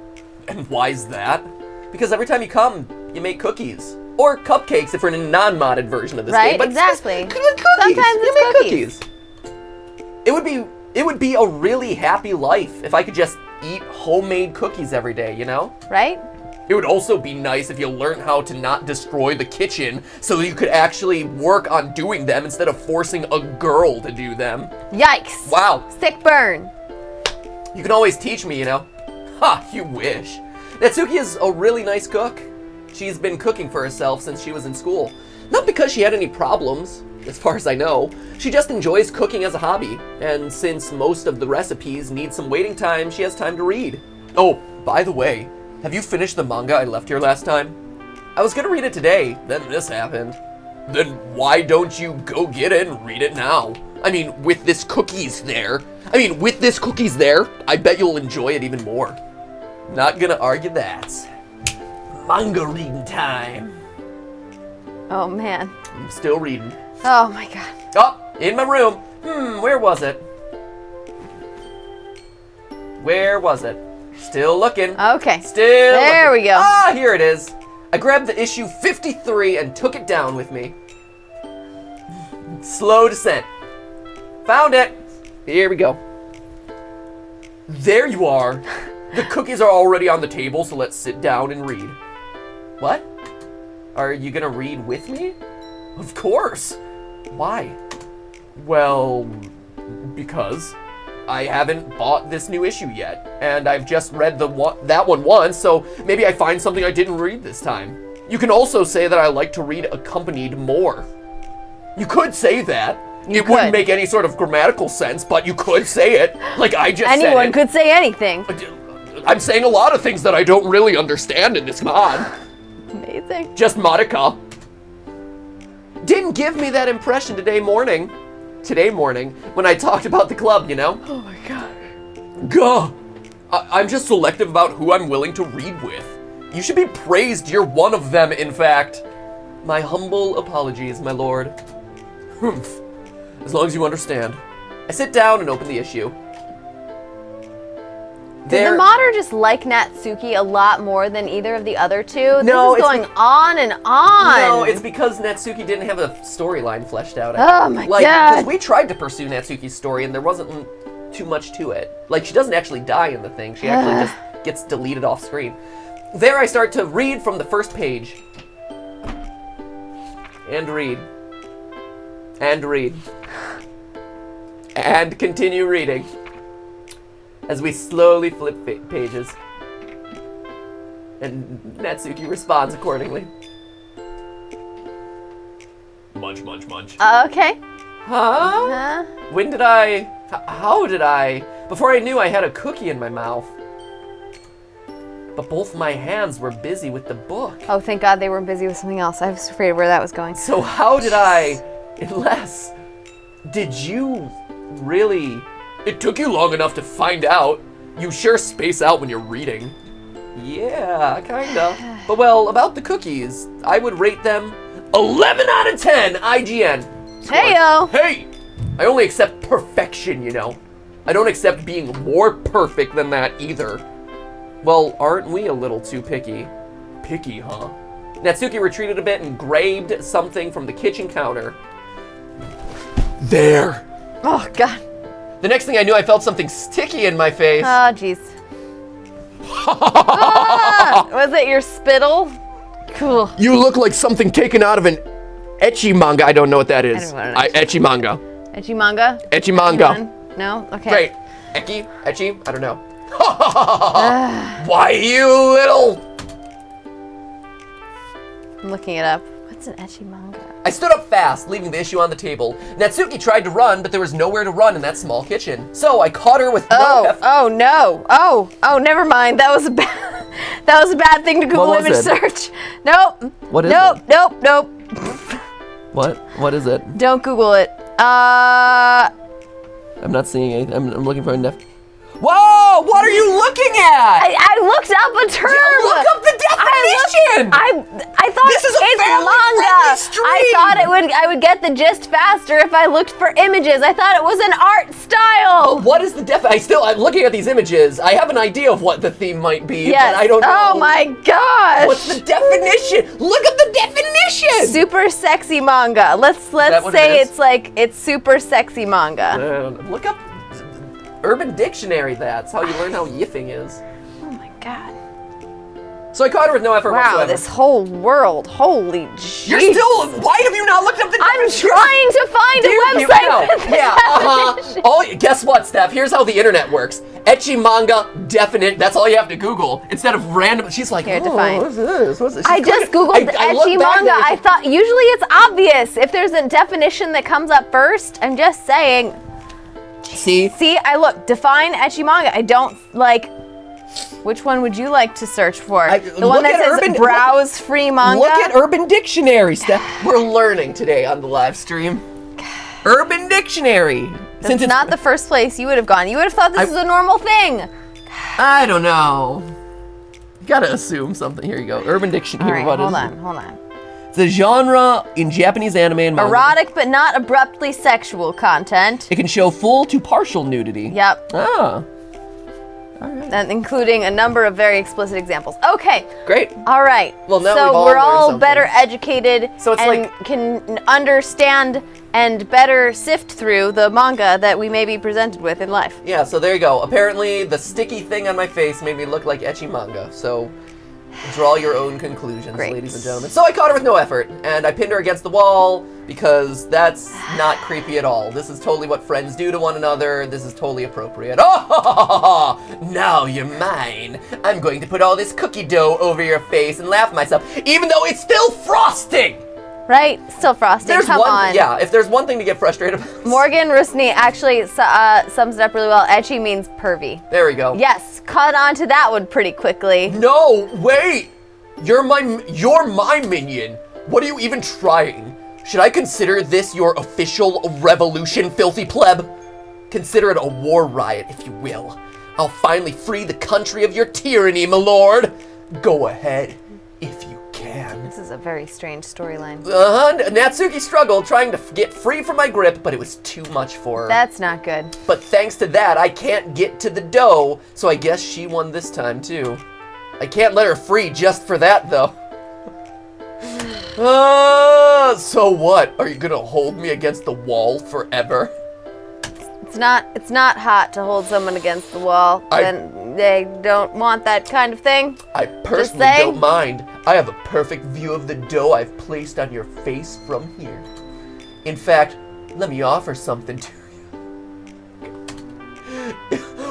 And why's that? Because every time you come, you make cookies. Or cupcakes if we're in a non-modded version of this game. Right, exactly. Cookies. Sometimes you it's make cookies. It would be a really happy life if I could just eat homemade cookies every day, you know? Right? It would also be nice if you learned how to not destroy the kitchen so that you could actually work on doing them instead of forcing a girl to do them. Yikes. Wow. Sick burn. You can always teach me, you know? Ha, you wish. Natsuki is a really nice cook. She's been cooking for herself since she was in school. Not because she had any problems, as far as I know. She just enjoys cooking as a hobby. And since most of the recipes need some waiting time, she has time to read. Oh, by the way, have you finished the manga I left here last time? I was gonna read it today, then this happened. Then why don't you go get it and read it now? I mean, with this cookies there, I bet you'll enjoy it even more. Not gonna argue that. Manga reading time. Oh, man. I'm still reading. Oh, my God. Oh, in my room. Where was it? Where was it? Still looking. Okay. Still There looking. we go. Ah, here it is. I grabbed the issue 53 and took it down with me. Slow descent. Found it. Here we go. There you are. The cookies are already on the table, so let's sit down and read. What? Are you gonna read with me? Of course. Why? Well, because I haven't bought this new issue yet, and I've just read that one once, so maybe I find something I didn't read this time. You can also say that I like to read accompanied more. You could say that. It wouldn't make any sort of grammatical sense, but you could say it, like I just said it. Anyone could say anything. I'm saying a lot of things that I don't really understand in this mod. Amazing. Just Monika. Didn't give me that impression today morning, when I talked about the club, you know? Oh my God. Gah! I'm just selective about who I'm willing to read with. You should be praised, you're one of them, in fact. My humble apologies, my lord. Humph. As long as you understand. I sit down and open the issue. Did the modder just like Natsuki a lot more than either of the other two? No, this is going on and on. No, it's because Natsuki didn't have a storyline fleshed out. Oh my God. 'Cause we tried to pursue Natsuki's story and there wasn't too much to it. Like, she doesn't actually die in the thing. She actually just gets deleted off screen. There I start to read from the first page. And read. And read. And continue reading. As we slowly flip pages. And Natsuki responds accordingly. Munch, munch, munch. Okay. Huh? When did I... How did I... Before I knew I had a cookie in my mouth. But both my hands were busy with the book. Oh, thank God they were busy with something else. I was afraid of where that was going. So how did I... Unless... Did you really... It took you long enough to find out. You sure space out when you're reading. Yeah, kinda. But well, about the cookies, I would rate them 11 out of 10 IGN. Heyo! Hey! I only accept perfection, you know. I don't accept being more perfect than that either. Well, aren't we a little too picky? Picky, huh? Natsuki retreated a bit and grabbed something from the kitchen counter. There! Oh, God. The next thing I knew, I felt something sticky in my face. Oh, jeez. Ah, was it your spittle? Cool. You look like something taken out of an ecchi manga. I don't know what that is. I don't know what it is. Ecchi manga. Ecchi manga? Ecchi manga. Anyone? No? Okay. Great. Ecchi? I don't know. Why, you little... I'm looking it up. What's an ecchi manga? I stood up fast, leaving the issue on the table. Natsuki tried to run, but there was nowhere to run in that small kitchen. So I caught her with no effort. Oh no. Oh, never mind. That was a bad that was a bad thing to Google What was image it? search. Nope. What is nope, it? Nope. What is it? Don't Google it. I'm not seeing anything. I'm looking for a Whoa! What are you looking at? I looked up a term. Yeah, look up the definition. I thought This is a it's family-friendly manga. stream. I thought I would get the gist faster if I looked for images. I thought it was an art style. But what is the I'm looking at these images. I have an idea of what the theme might be, Yes. but I don't know. Oh my gosh. What's the definition? Look at the definition. Super sexy manga. Let's that what say it is? it's super sexy manga. Look up Urban Dictionary. That's how you learn how yiffing is. Oh my god. So I caught her with no effort Wow, whatsoever. this whole world. Holy jeez. You're still. Why have you not looked up the I'm definition? trying to find Dude, a you website know. with the Yeah, definition. Oh, guess what, Steph? Here's how the internet works. Ecchi manga definite. That's all you have to Google instead of random. She's like, Here, oh, define. what's this? What's this? I She's just clicking- Googled I looked ecchi back manga. there. I thought usually it's obvious if there's a definition that comes up first. I'm just saying. See, I look, define ecchi manga. I don't like. Which one would you like to search for? The one look that at says Urban- browse free manga? look at Urban Dictionary, Steph. We're learning today on the live stream. Urban Dictionary. That's not the first place you would have gone. You would have thought this was a normal thing. I don't know. You gotta assume something. Here you go. Urban Dictionary. All right, What is hold on. it? It's a genre in Japanese anime and manga. Erotic but not abruptly sexual content. It can show full to partial nudity. Yep. Ah, And including a number of very explicit examples. Okay. great. All right. Well, now so we've all we're learned all something. better educated So it's and like- can understand and better sift through the manga that we may be presented with in life. Yeah, so there you go. Apparently, the sticky thing on my face made me look like ecchi manga. So, draw your own conclusions, Great. ladies and gentlemen. So I caught her with no effort, and I pinned her against the wall because that's not creepy at all. This is totally what friends do to one another. This is totally appropriate. Oh, now you're mine. I'm going to put all this cookie dough over your face and laugh at myself, even though it's still frosting. Right? Still frosting. Come on. Yeah, if there's one thing to get frustrated about. Morgan Rusney actually sums it up really well. Ecchi means pervy. There we go. Yes, caught on to that one pretty quickly. No, wait! You're my minion. What are you even trying? Should I consider this your official revolution, filthy pleb? Consider it a war riot, if you will. I'll finally free the country of your tyranny, my lord. Go ahead, if you can. This is a very strange storyline. Natsuki struggled trying to get free from my grip, but it was too much for her. That's not good. But thanks to that, I can't get to the dough, so I guess she won this time too. I can't let her free just for that, though. So what? Are you gonna hold me against the wall forever? It's not hot to hold someone against the wall when they don't want that kind of thing. I personally saying. don't mind. I have a perfect view of the dough I've placed on your face from here. In fact, let me offer something to you.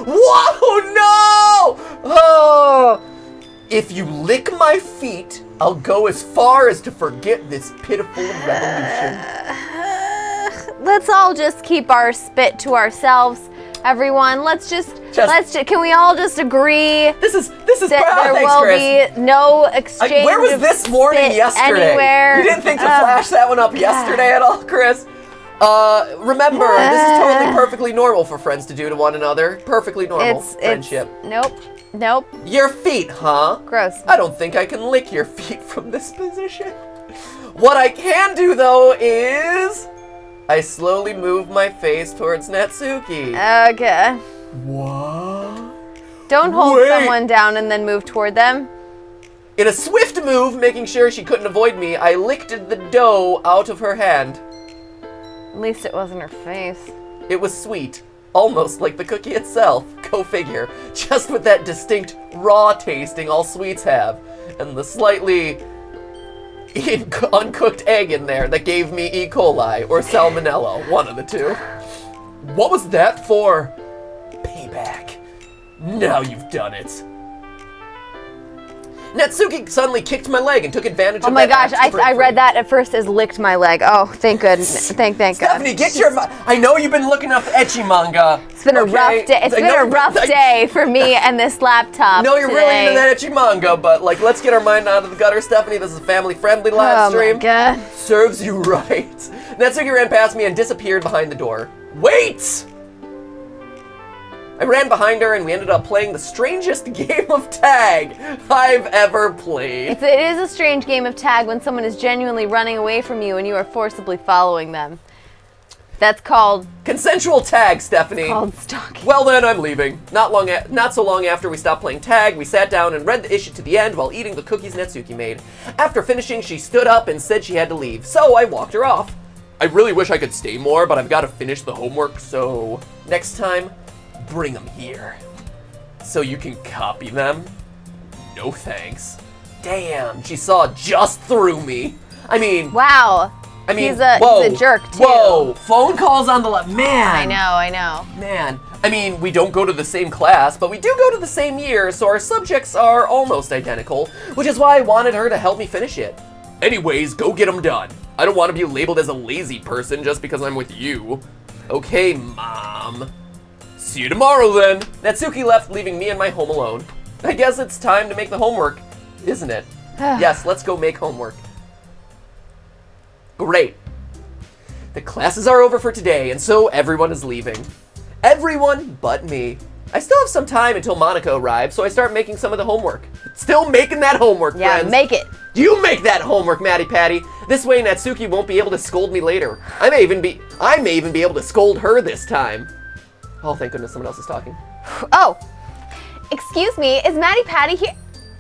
Whoa, no! Oh! If you lick my feet, I'll go as far as to forget this pitiful revolution. Let's all just keep our spit to ourselves, everyone. Can we all just agree This is that there thanks, will Chris. be no exchange Where was of this morning spit yesterday? anywhere? You didn't think to flash that one up yesterday at all, Chris? Remember, this is totally perfectly normal for friends to do to one another. Perfectly normal friendship. Nope. Your feet, huh? Gross. I don't think I can lick your feet from this position. What I can do, though, is I slowly move my face towards Natsuki. Okay. What? Don't hold Wait. someone down and then move toward them. In a swift move, making sure she couldn't avoid me, I licked the dough out of her hand. At least it wasn't her face. It was sweet. Almost like the cookie itself, go figure, just with that distinct raw tasting all sweets have, and the slightly uncooked egg in there that gave me E. coli or salmonella, one of the two. What was that for? Payback. Now you've done it. Natsuki suddenly kicked my leg and took advantage of that. Oh my gosh, I read that at first as licked my leg. Oh, thank goodness. Thank God. Stephanie, get your... I know you've been looking up ecchi manga. It's been a rough day. It's been a rough day for me and this laptop. No, you're really into that ecchi manga, but like, let's get our mind out of the gutter, Stephanie. This is a family-friendly live stream. Oh my God. Serves you right. Natsuki ran past me and disappeared behind the door. Wait! I ran behind her and we ended up playing the strangest game of tag I've ever played. It is a strange game of tag when someone is genuinely running away from you and you are forcibly following them. That's called... Consensual tag, Stephanie. It's called stalking. Well then, I'm leaving. Not so long after we stopped playing tag, we sat down and read the issue to the end while eating the cookies Natsuki made. After finishing, she stood up and said she had to leave, so I walked her off. I really wish I could stay more, but I've got to finish the homework, so... Next time, bring them here. So you can copy them? No thanks. Damn, she saw just through me. I mean... Wow. He's a jerk, too. Whoa, phone calls on the left. Man. I know. Man. I mean, we don't go to the same class, but we do go to the same year, so our subjects are almost identical, which is why I wanted her to help me finish it. Anyways, go get them done. I don't want to be labeled as a lazy person just because I'm with you. Okay, Mom. See you tomorrow, then. Natsuki left, leaving me and my home alone. I guess it's time to make the homework, isn't it? Yes, let's go make homework. Great. The classes are over for today, and so everyone is leaving. Everyone but me. I still have some time until Monika arrives, so I start making some of the homework. Still making that homework, friends. Yeah, make it. You make that homework, Matty Patty. This way Natsuki won't be able to scold me later. I may even be able to scold her this time. Oh, thank goodness someone else is talking. Oh, excuse me, is Matty Patty here?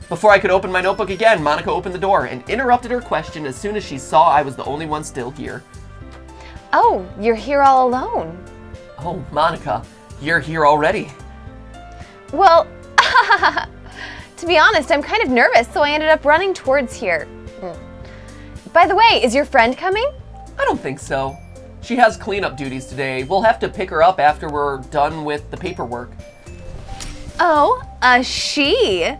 Before I could open my notebook again, Monika opened the door and interrupted her question as soon as she saw I was the only one still here. Oh, you're here all alone. Oh, Monika, you're here already. Well, to be honest, I'm kind of nervous, so I ended up running towards here. By the way, is your friend coming? I don't think so. She has cleanup duties today. We'll have to pick her up after we're done with the paperwork. Oh, she?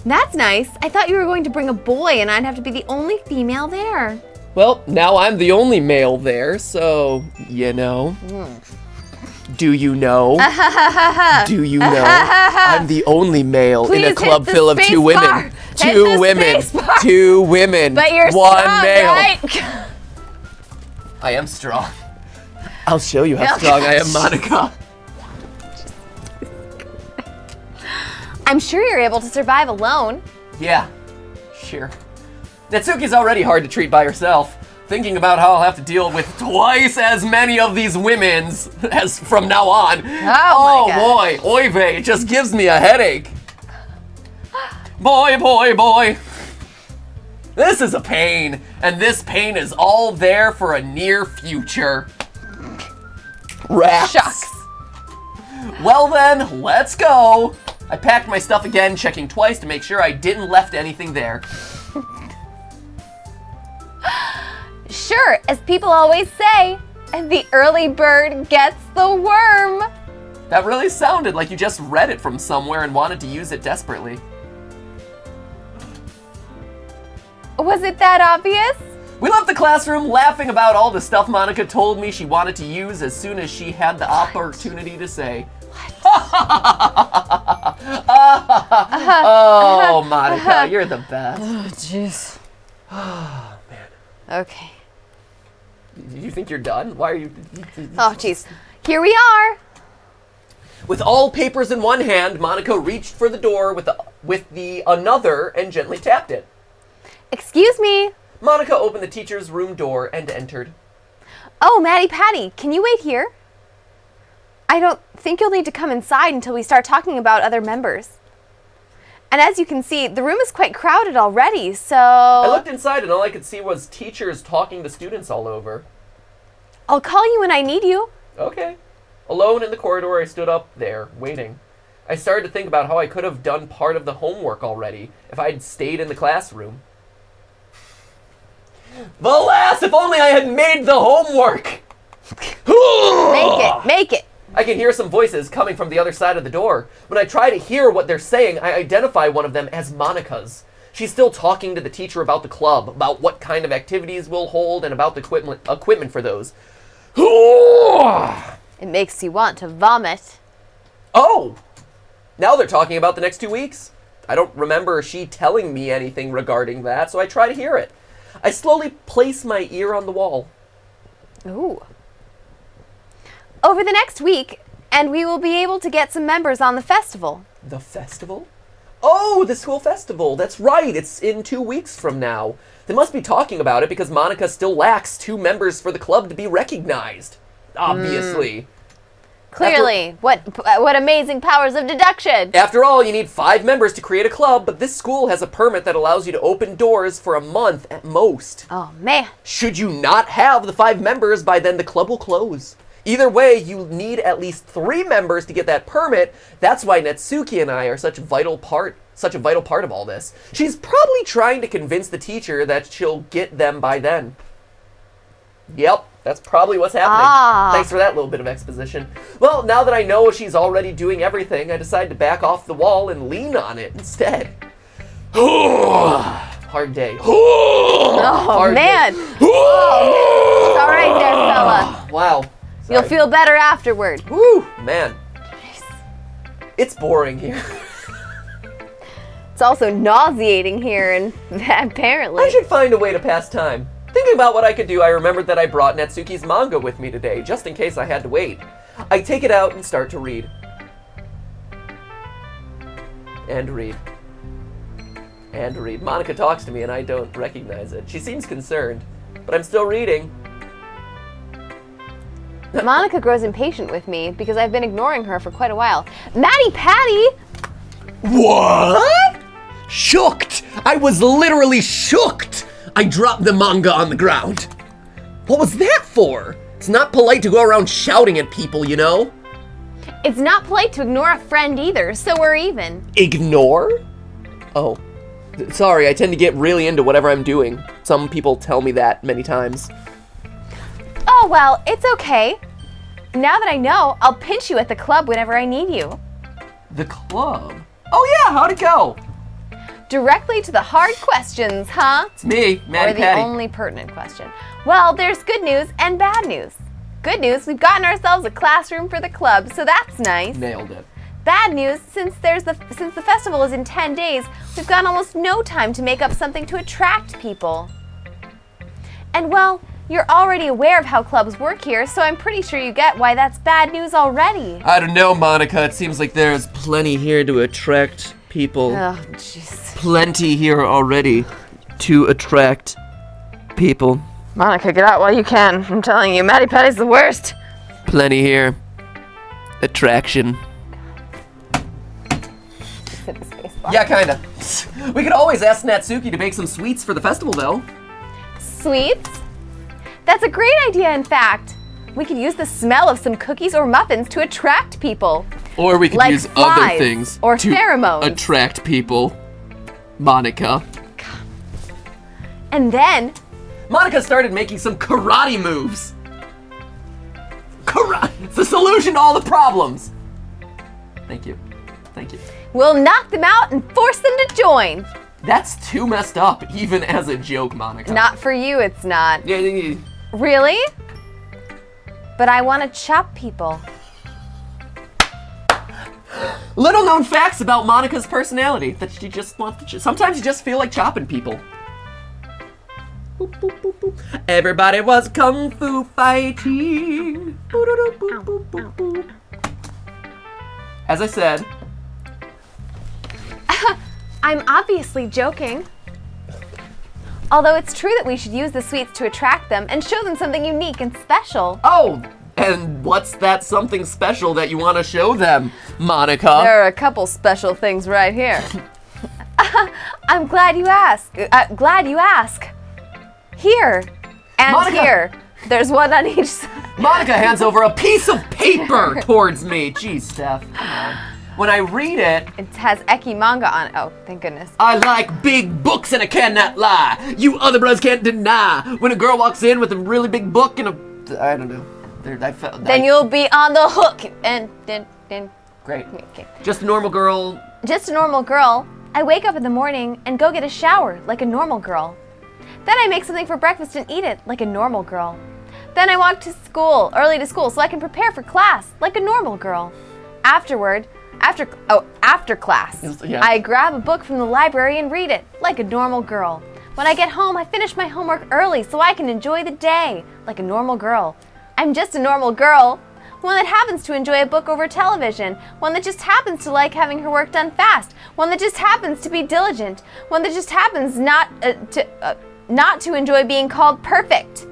That's nice. I thought you were going to bring a boy and I'd have to be the only female there. Well, now I'm the only male there, so, you know. Do you know? Do you know? I'm the only male in a club full of two women. Two women. Two women. But you're one strong, male. right? I am strong. I'll show you how strong I am, Monika. I'm sure you're able to survive alone. Yeah, sure. Natsuki's already hard to treat by herself. Thinking about how I'll have to deal with twice as many of these women's as from now on. Oh my boy, oy vey, it just gives me a headache. Boy. This is a pain, and this pain is all there for a near future. Rats. Shucks. Well then, let's go. I packed my stuff again, checking twice to make sure I didn't left anything there. Sure, as people always say, the early bird gets the worm. That really sounded like you just read it from somewhere and wanted to use it desperately. Was it that obvious? We left the classroom laughing about all the stuff Monika told me she wanted to use as soon as she had the opportunity to say. Oh, Monika, you're the best. Oh, jeez. Oh, man. Okay. You think you're done? Why are you... Oh, jeez. Here we are. With all papers in one hand, Monika reached for the door with the another and gently tapped it. Excuse me. Monika opened the teacher's room door and entered. Oh, Matty Patty, can you wait here? I don't think you'll need to come inside until we start talking about other members. And as you can see, the room is quite crowded already, so... I looked inside and all I could see was teachers talking to students all over. I'll call you when I need you. Okay. Alone in the corridor, I stood up there, waiting. I started to think about how I could have done part of the homework already if I had stayed in the classroom. Alas, if only I had made the homework! Make it. I can hear some voices coming from the other side of the door. When I try to hear what they're saying, I identify one of them as Monika's. She's still talking to the teacher about the club, about what kind of activities we'll hold, and about the equipment for those. It makes you want to vomit. Oh! Now they're talking about the next 2 weeks. I don't remember she telling me anything regarding that, so I try to hear it. I slowly place my ear on the wall. Ooh. Over the next week, and we will be able to get some members on the festival. The festival? Oh, the school festival. That's right. It's in 2 weeks from now. They must be talking about it because Monika still lacks 2 members for the club to be recognized. Obviously. Clearly. What amazing powers of deduction. After all, you need 5 members to create a club, but this school has a permit that allows you to open doors for a month at most. Oh, man. Should you not have the 5 members, by then the club will close. Either way, you need at least 3 members to get that permit. That's why Natsuki and I are such a vital part of all this. She's probably trying to convince the teacher that she'll get them by then. Yep, that's probably what's happening. Thanks for that little bit of exposition. Well, now that I know she's already doing everything, I decide to back off the wall and lean on it instead. Hard day. Oh, man. It's all right there, fella. Wow. Sorry. You'll feel better afterward. Woo, man. It's boring here. It's also nauseating here, and apparently. I should find a way to pass time. Thinking about what I could do, I remembered that I brought Natsuki's manga with me today, just in case I had to wait. I take it out and start to read. And read. And read. Monika talks to me and I don't recognize it. She seems concerned, but I'm still reading. Monika grows impatient with me because I've been ignoring her for quite a while. Matty Patty! What? Shooked! I was literally shooked! I dropped the manga on the ground. What was that for? It's not polite to go around shouting at people, you know? It's not polite to ignore a friend either, so we're even. Ignore? Oh. Sorry, I tend to get really into whatever I'm doing. Some people tell me that many times. Oh, well, it's okay. Now that I know, I'll pinch you at the club whenever I need you. The club? Oh yeah, how'd it go? Directly to the hard questions, huh? It's me, Matty Or the Patty. only pertinent question. Well, there's good news and bad news. Good news, we've gotten ourselves a classroom for the club, so that's nice. Nailed it. Bad news, since the festival is in 10 days, we've got almost no time to make up something to attract people. And well, you're already aware of how clubs work here, so I'm pretty sure you get why that's bad news already. I don't know, Monika. It seems like there's plenty here to attract people. Oh, jeez. Plenty here already to attract people. Monika, get out while you can. I'm telling you, Matty Patty's the worst. Plenty here. Attraction. Yeah, kinda. We could always ask Natsuki to bake some sweets for the festival, though. Sweets? That's a great idea, in fact. We could use the smell of some cookies or muffins to attract people. Or we could Like use flies other things or to pheromones. attract people. Monika. And then, Monika started making some karate moves. Karate! It's the solution to all the problems. Thank you. Thank you. we'll knock them out and force them to join. That's too messed up, even as a joke, Monika. Not for you, it's not. Yeah. Really? But I want to chop people. Little known facts about Monika's personality. That she just wants to sometimes you just feel like chopping people. Boop, boop, boop, boop. Everybody was kung fu fighting. Boop, boop, boop, boop, boop. As I said, I'm obviously joking. Although it's true that we should use the sweets to attract them and show them something unique and special. oh, and what's that something special that you want to show them, Monika? There are a couple special things right here. I'm glad you ask. Glad you ask. Here and Monika. here. There's one on each side. Monika hands over a piece of paper towards me. Jeez, Steph, come on. When I read it... It has Eki manga on it. Oh, thank goodness. I like big books and I cannot lie. You other brothers can't deny. When a girl walks in with a really big book and a... I don't know. Then you'll be on the hook. And then... Great. Okay. Just a normal girl. Just a normal girl. I wake up in the morning and go get a shower like a normal girl. Then I make something for breakfast and eat it like a normal girl. Then I walk to school, early to school, so I can prepare for class like a normal girl. After class, Yeah. I grab a book from the library and read it like a normal girl. When I get home, I finish my homework early so I can enjoy the day like a normal girl. I'm just a normal girl. One that happens to enjoy a book over television. One that just happens to like having her work done fast. One that just happens to be diligent. One that just happens not to enjoy being called perfect.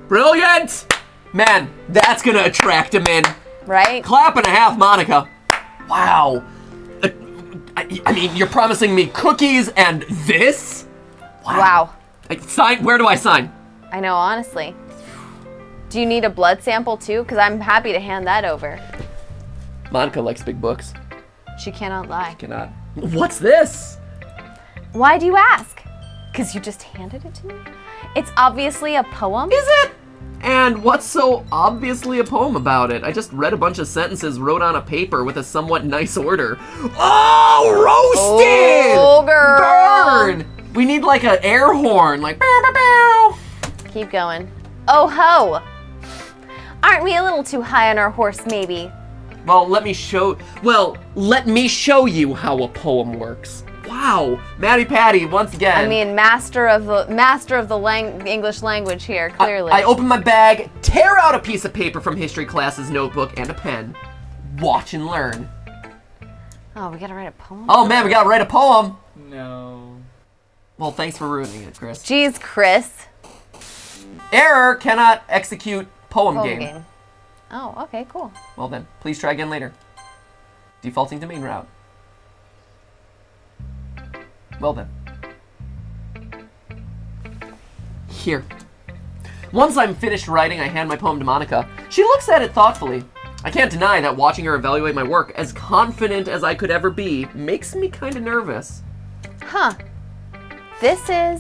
Brilliant! Man, that's gonna attract him in. Right? Clap and a half, Monika. Wow. I mean, you're promising me cookies and this? Wow. Sign? Where do I sign? I know, honestly. Do you need a blood sample too? Because I'm happy to hand that over. Monika likes big books. She cannot lie. Cannot. What's this? Why do you ask? Because you just handed it to me? It's obviously a poem. Is it? And what's so obviously a poem about it? I just read a bunch of sentences wrote on a paper with a somewhat nice order. Oh, roasted! Oh, girl. Burn! We need like an air horn, like bow, bow, bow. Keep going. Oh ho! Aren't we a little too high on our horse, maybe? Well, let me show you how a poem works. Wow, Maddie Patty, once again. I mean, master of the English language here, clearly. I open my bag, tear out a piece of paper from history class's notebook and a pen. Watch and learn. Oh, we gotta write a poem? Oh man, we gotta write a poem. No. Well, thanks for ruining it, Chris. Jeez, Chris. Error, cannot execute poem game. Oh, okay, cool. Well then, please try again later. Defaulting to main route. Well then. Here. Once I'm finished writing, I hand my poem to Monika. She looks at it thoughtfully. I can't deny that watching her evaluate my work, as confident as I could ever be, makes me kinda nervous. Huh. This is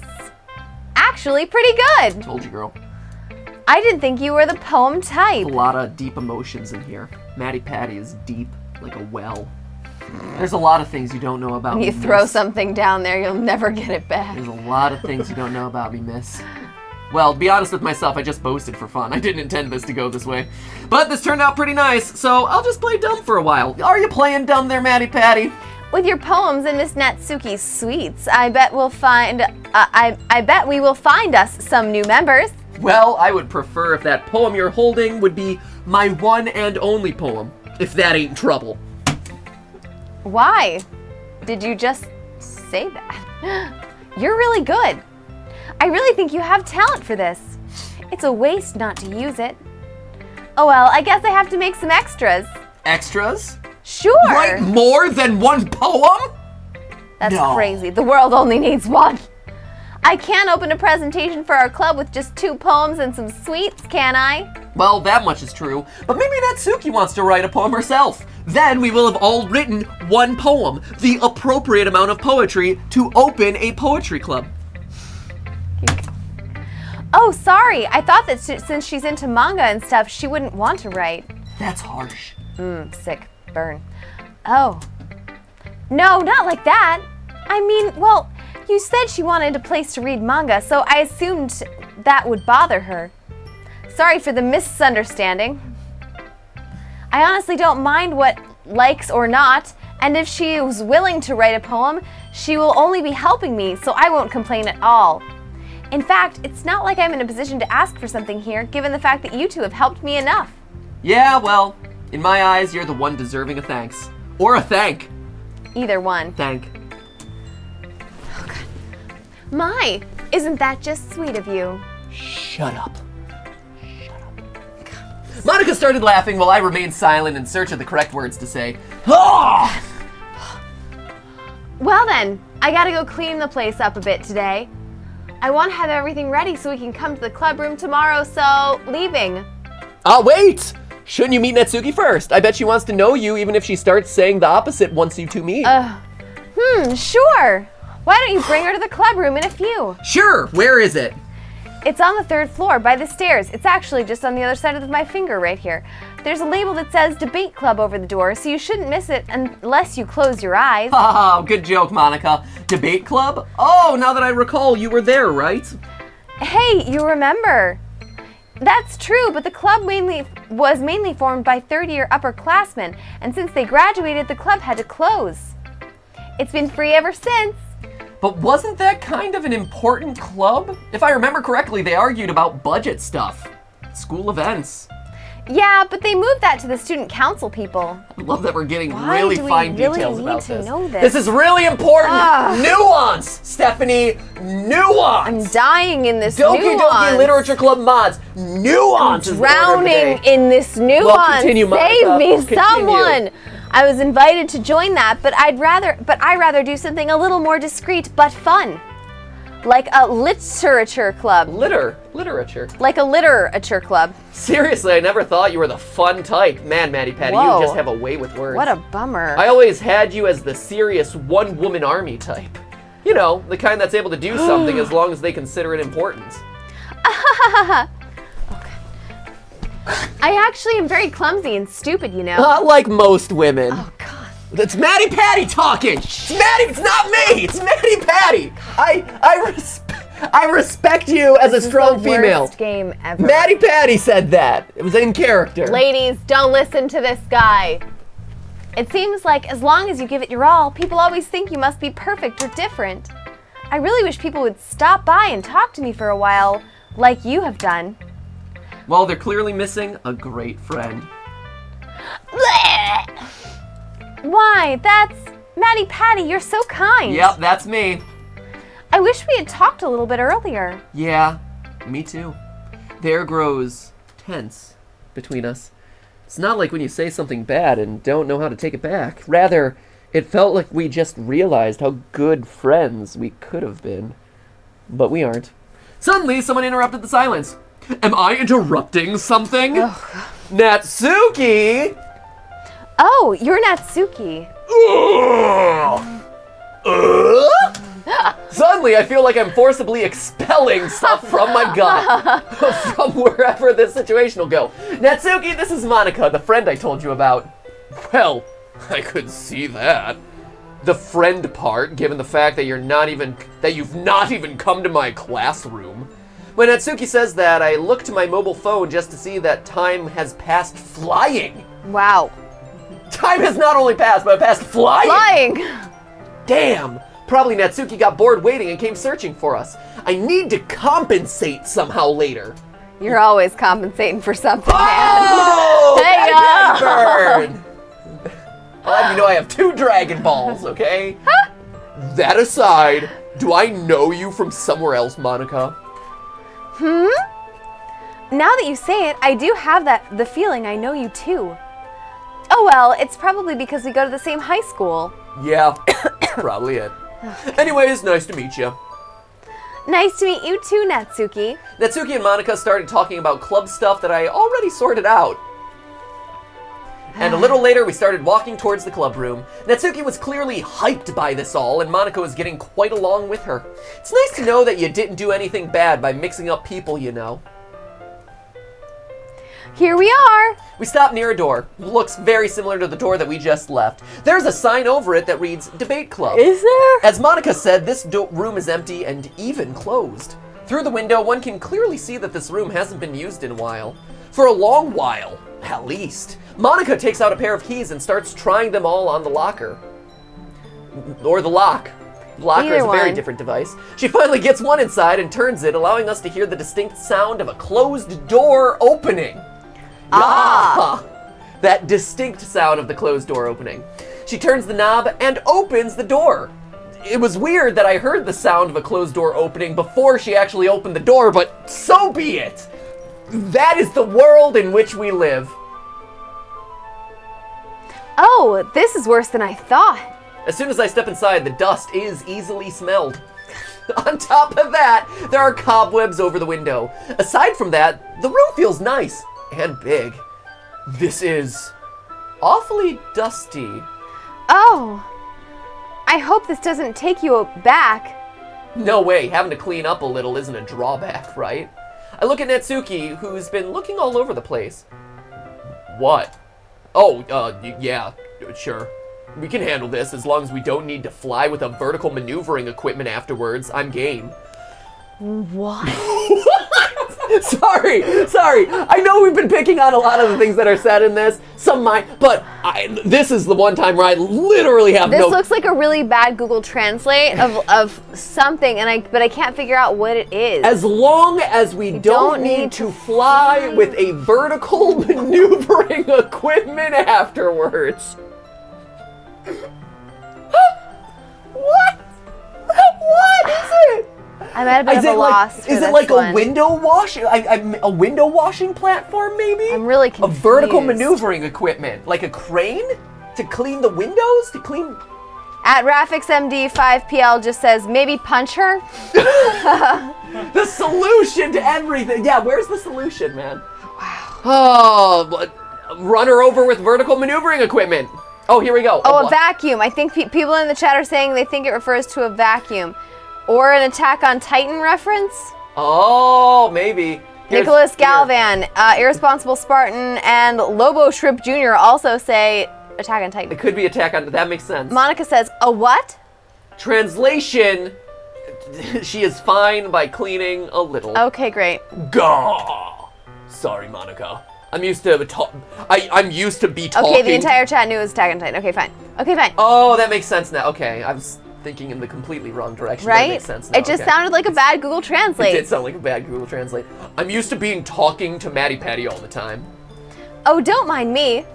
actually pretty good. Told you, girl. I didn't think you were the poem type. A lot of deep emotions in here. Maddie Patty is deep, like a well. There's a lot of things you don't know about When me, you throw miss. something down there, you'll never get it back. There's a lot of things you don't know about me, miss. Well, to be honest with myself, I just boasted for fun. I didn't intend this to go this way. But this turned out pretty nice, so I'll just play dumb for a while. Are you playing dumb there, Maddie Patty? With your poems and Miss Natsuki's sweets, I bet we will find us some new members. Well, I would prefer if that poem you're holding would be my one and only poem, if that ain't trouble. Why? Did you just say that? You're really good. I really think you have talent for this. It's a waste not to use it. Oh well, I guess I have to make some extras. Extras? Sure. Write more than one poem? That's No. crazy. The world only needs one. I can't open a presentation for our club with just 2 poems and some sweets, can I? Well, that much is true, but maybe Natsuki wants to write a poem herself. Then we will have all written one poem, the appropriate amount of poetry to open a poetry club. Oh, sorry. I thought that since she's into manga and stuff, she wouldn't want to write. That's harsh. Sick. Burn. Oh. No, not like that. I mean, well, you said she wanted a place to read manga, so I assumed that would bother her. Sorry for the misunderstanding. I honestly don't mind what likes or not, and if she was willing to write a poem, she will only be helping me, so I won't complain at all. In fact, it's not like I'm in a position to ask for something here, given the fact that you two have helped me enough. Yeah, well, in my eyes, you're the one deserving of thanks. Or a thank. Either one. Thank. My, isn't that just sweet of you? Shut up. Monika started laughing while I remained silent in search of the correct words to say. Ah! Well then, I gotta go clean the place up a bit today. I want to have everything ready so we can come to the club room tomorrow, so leaving. Wait! Shouldn't you meet Natsuki first? I bet she wants to know you even if she starts saying the opposite once you two meet. Sure. Why don't you bring her to the club room in a few? Sure, where is it? It's on the 3rd floor by the stairs. It's actually just on the other side of my finger right here. There's a label that says Debate Club over the door, so you shouldn't miss it unless you close your eyes. Haha, good joke, Monika. Debate club? Oh, now that I recall, you were there, right? Hey, you remember. That's true, but the club was mainly formed by third-year upperclassmen, and since they graduated, the club had to close. It's been free ever since. But wasn't that kind of an important club? If I remember correctly, they argued about budget stuff. School events. Yeah, but they moved that to the student council people. I love that we're getting Why really do we fine really details need about to this. know this? This is really important. Nuance, Stephanie. I'm Nuance. dying in this Doki nuance. Doki Literature Club mods. Nuance is the word of the Drowning day. in this nuance. Well, continue, Monika. Save me, Continue. someone. I was invited to join that, but I'd rather do something a little more discreet but fun. Like a literature club. Literature. Like a literature club. Seriously, I never thought you were the fun type. Man, Maddie Patty, Whoa. you just have a way with words. What a bummer. I always had you as the serious one-woman army type. You know, the kind that's able to do something as long as they consider it important. I actually am very clumsy and stupid, you know. Not like most women. Oh, God. It's Maddie Patty talking! It's not me! It's Maddie Patty! I respect you as a strong female. Worst game ever. Maddie Patty said that. It was in character. Ladies, don't listen to this guy. It seems like as long as you give it your all, people always think you must be perfect or different. I really wish people would stop by and talk to me for a while, like you have done. Well, they're clearly missing a great friend. Why, that's Maddie Patty, you're so kind. Yep, that's me. I wish we had talked a little bit earlier. Yeah, me too. There grows tense between us. It's not like when you say something bad and don't know how to take it back. Rather, it felt like we just realized how good friends we could have been. But we aren't. Suddenly, someone interrupted the silence. Am I interrupting something? Natsuki! Oh, you're Natsuki. Suddenly, I feel like I'm forcibly expelling stuff from my gut. From wherever this situation will go. Natsuki, this is Monika, the friend I told you about. Well, I could see that. The friend part, given the fact that you've not even come to my classroom. When Natsuki says that, I look to my mobile phone just to see that time has passed flying. Wow. Time has not only passed, but it passed flying. Flying. Damn. Probably Natsuki got bored waiting and came searching for us. I need to compensate somehow later. You're always compensating for something, Oh! Hey, Dragon burn! I'll have you know I have 2 Dragon Balls, okay? That aside, do I know you from somewhere else, Monika? Now that you say it, I do have the feeling I know you too. Oh well, it's probably because we go to the same high school. Yeah, that's probably it. Anyways, nice to meet you. Nice to meet you too, Natsuki. Natsuki and Monika started talking about club stuff that I already sorted out. And a little later, we started walking towards the club room. Natsuki was clearly hyped by this all, and Monika was getting quite along with her. It's nice to know that you didn't do anything bad by mixing up people, you know. Here we are. We stopped near a door. Looks very similar to the door that we just left. There's a sign over it that reads Debate Club. Is there? As Monika said, this room is empty and even closed. Through the window, one can clearly see that this room hasn't been used in a while. For a long while, at least. Monika takes out a pair of keys and starts trying them all on the locker. Or the lock. The locker Either is a very one. different device. She finally gets one inside and turns it, allowing us to hear the distinct sound of a closed door opening. Ah! That distinct sound of the closed door opening. She turns the knob and opens the door. It was weird that I heard the sound of a closed door opening before she actually opened the door, but so be it. That is the world in which we live. Oh, this is worse than I thought. As soon as I step inside, the dust is easily smelled. On top of that, there are cobwebs over the window. Aside from that, the room feels nice and big. This is awfully dusty. Oh, I hope this doesn't take you back. No way, having to clean up a little isn't a drawback, right? I look at Natsuki, who's been looking all over the place. What? Oh, yeah, sure. We can handle this as long as we don't need to fly with a vertical maneuvering equipment afterwards. I'm game. What? Sorry. I know we've been picking on a lot of the things that are said in this. Some might, but this is the one time where I literally have This looks like a really bad Google Translate of something, but I can't figure out what it is. As long as we don't need to fly with a vertical maneuvering equipment afterwards. What? What is it? I'm at a bit of a loss for Is this it like one. a window wash? A window washing platform, maybe? I'm really confused. A vertical maneuvering equipment, like a crane to clean the windows, to clean. At RafixMD5PL just says maybe punch her. The solution to everything. Yeah, where's the solution, man? Wow. Oh, run her over with vertical maneuvering equipment. Oh, here we go. Oh, a vacuum. I think people in the chat are saying they think it refers to a vacuum. Or an Attack on Titan reference? Oh, maybe. Nicholas Galvan, Irresponsible Spartan, and Lobo Shrimp Jr. also say Attack on Titan. It could be Attack on... That makes sense. Monica says, a what? Translation, she is fine by cleaning a little. Okay, great. Gah! Sorry, Monica. I'm used to I'm used to be talking. Okay, the entire chat knew it was Attack on Titan. Okay, fine. Okay, fine. Oh, that makes sense now. Okay, I was thinking in the completely wrong direction. Right? That makes sense now. It just sounded like a bad Google Translate. It did sound like a bad Google Translate. I'm used to being talking to Maddie Patty all the time. Oh, don't mind me.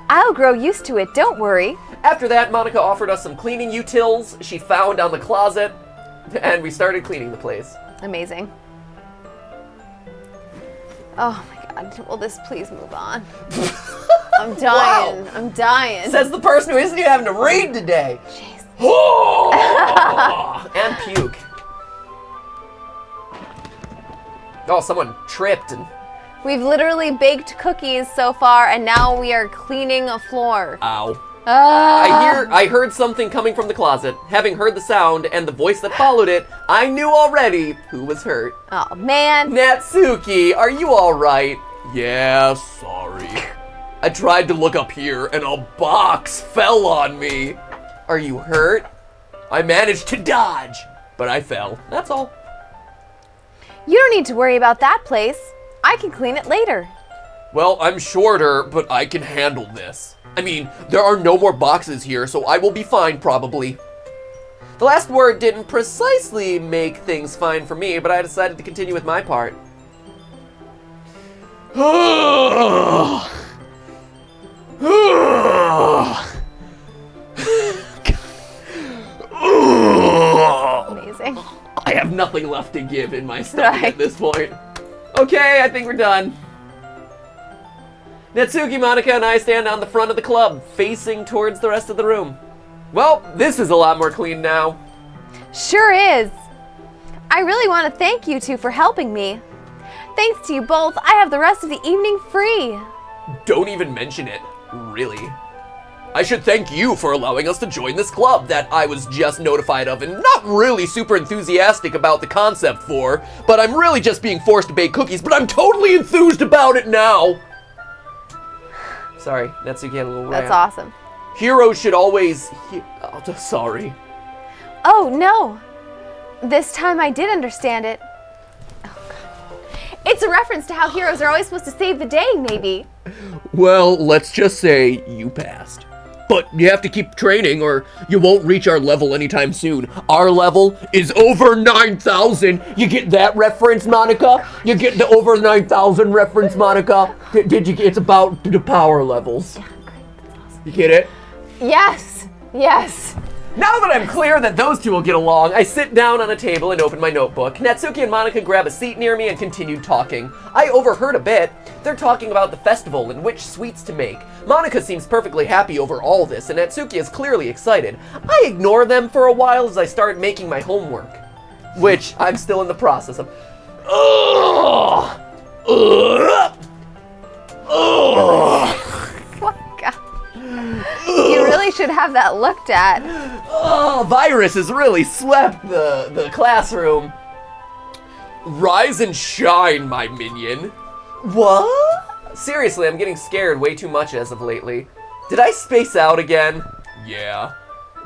I'll grow used to it, don't worry. After that, Monica offered us some cleaning utils she found on the closet, and we started cleaning the place. Amazing. Oh my god, will this please move on? I'm dying. Wow. I'm dying. Says the person who isn't even having to read today. Jeez. And puke. Oh, someone tripped and... We've literally baked cookies so far, and now we are cleaning a floor. Ow. I heard something coming from the closet. Having heard the sound and the voice that followed it, I knew already who was hurt. Oh, man. Natsuki, are you alright? Yeah, sorry. I tried to look up here and a box fell on me. Are you hurt? I managed to dodge, but I fell. That's all. You don't need to worry about that place. I can clean it later. Well, I'm shorter, but I can handle this. I mean, there are no more boxes here, so I will be fine, probably. The last word didn't precisely make things fine for me, but I decided to continue with my part. Amazing. I have nothing left to give in my stomach at this point. Okay, I think we're done. Natsuki, Monika, and I stand on the front of the club, facing towards the rest of the room. Well, this is a lot more clean now. Sure is. I really want to thank you two for helping me. Thanks to you both, I have the rest of the evening free. Don't even mention it, really. I should thank you for allowing us to join this club that I was just notified of and not really super enthusiastic about the concept for, but I'm really just being forced to bake cookies, but I'm totally enthused about it now. Sorry, Natsuki had a little rant. That's awesome. Heroes should always... sorry. Oh, no. This time I did understand it. Oh, God. It's a reference to how heroes are always supposed to save the day, maybe. Well, let's just say you passed. But you have to keep training or you won't reach our level anytime soon. Our level is over 9,000. You get that reference, Monika? You get the over 9,000 reference, Monika? Did you get? It's about the power levels. Yeah, great. That's awesome. You get it? Yes. Yes. Now that I'm clear that those two will get along, I sit down on a table and open my notebook. Natsuki and Monika grab a seat near me and continued talking. I overheard a bit. They're talking about the festival and which sweets to make. Monika seems perfectly happy over all this, and Natsuki is clearly excited. I ignore them for a while as I start making my homework. which I'm still in the process of. Ugh! Ugh! Ugh! What God? You really should have that looked at. Oh, virus has really swept the classroom. Rise and shine, my minion. What? Seriously, I'm getting scared way too much as of lately. Did I space out again? Yeah.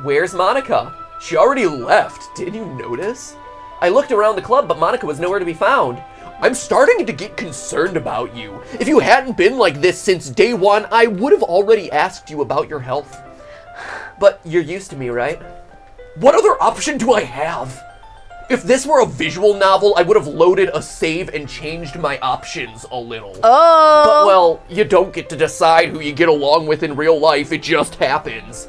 Where's Monika? She already left. Didn't you notice? I looked around the club, but Monika was nowhere to be found. I'm starting to get concerned about you. If you hadn't been like this since day one, I would have already asked you about your health. But you're used to me, right? What other option do I have? If this were a visual novel, I would have loaded a save and changed my options a little. Oh. But, well, you don't get to decide who you get along with in real life. It just happens.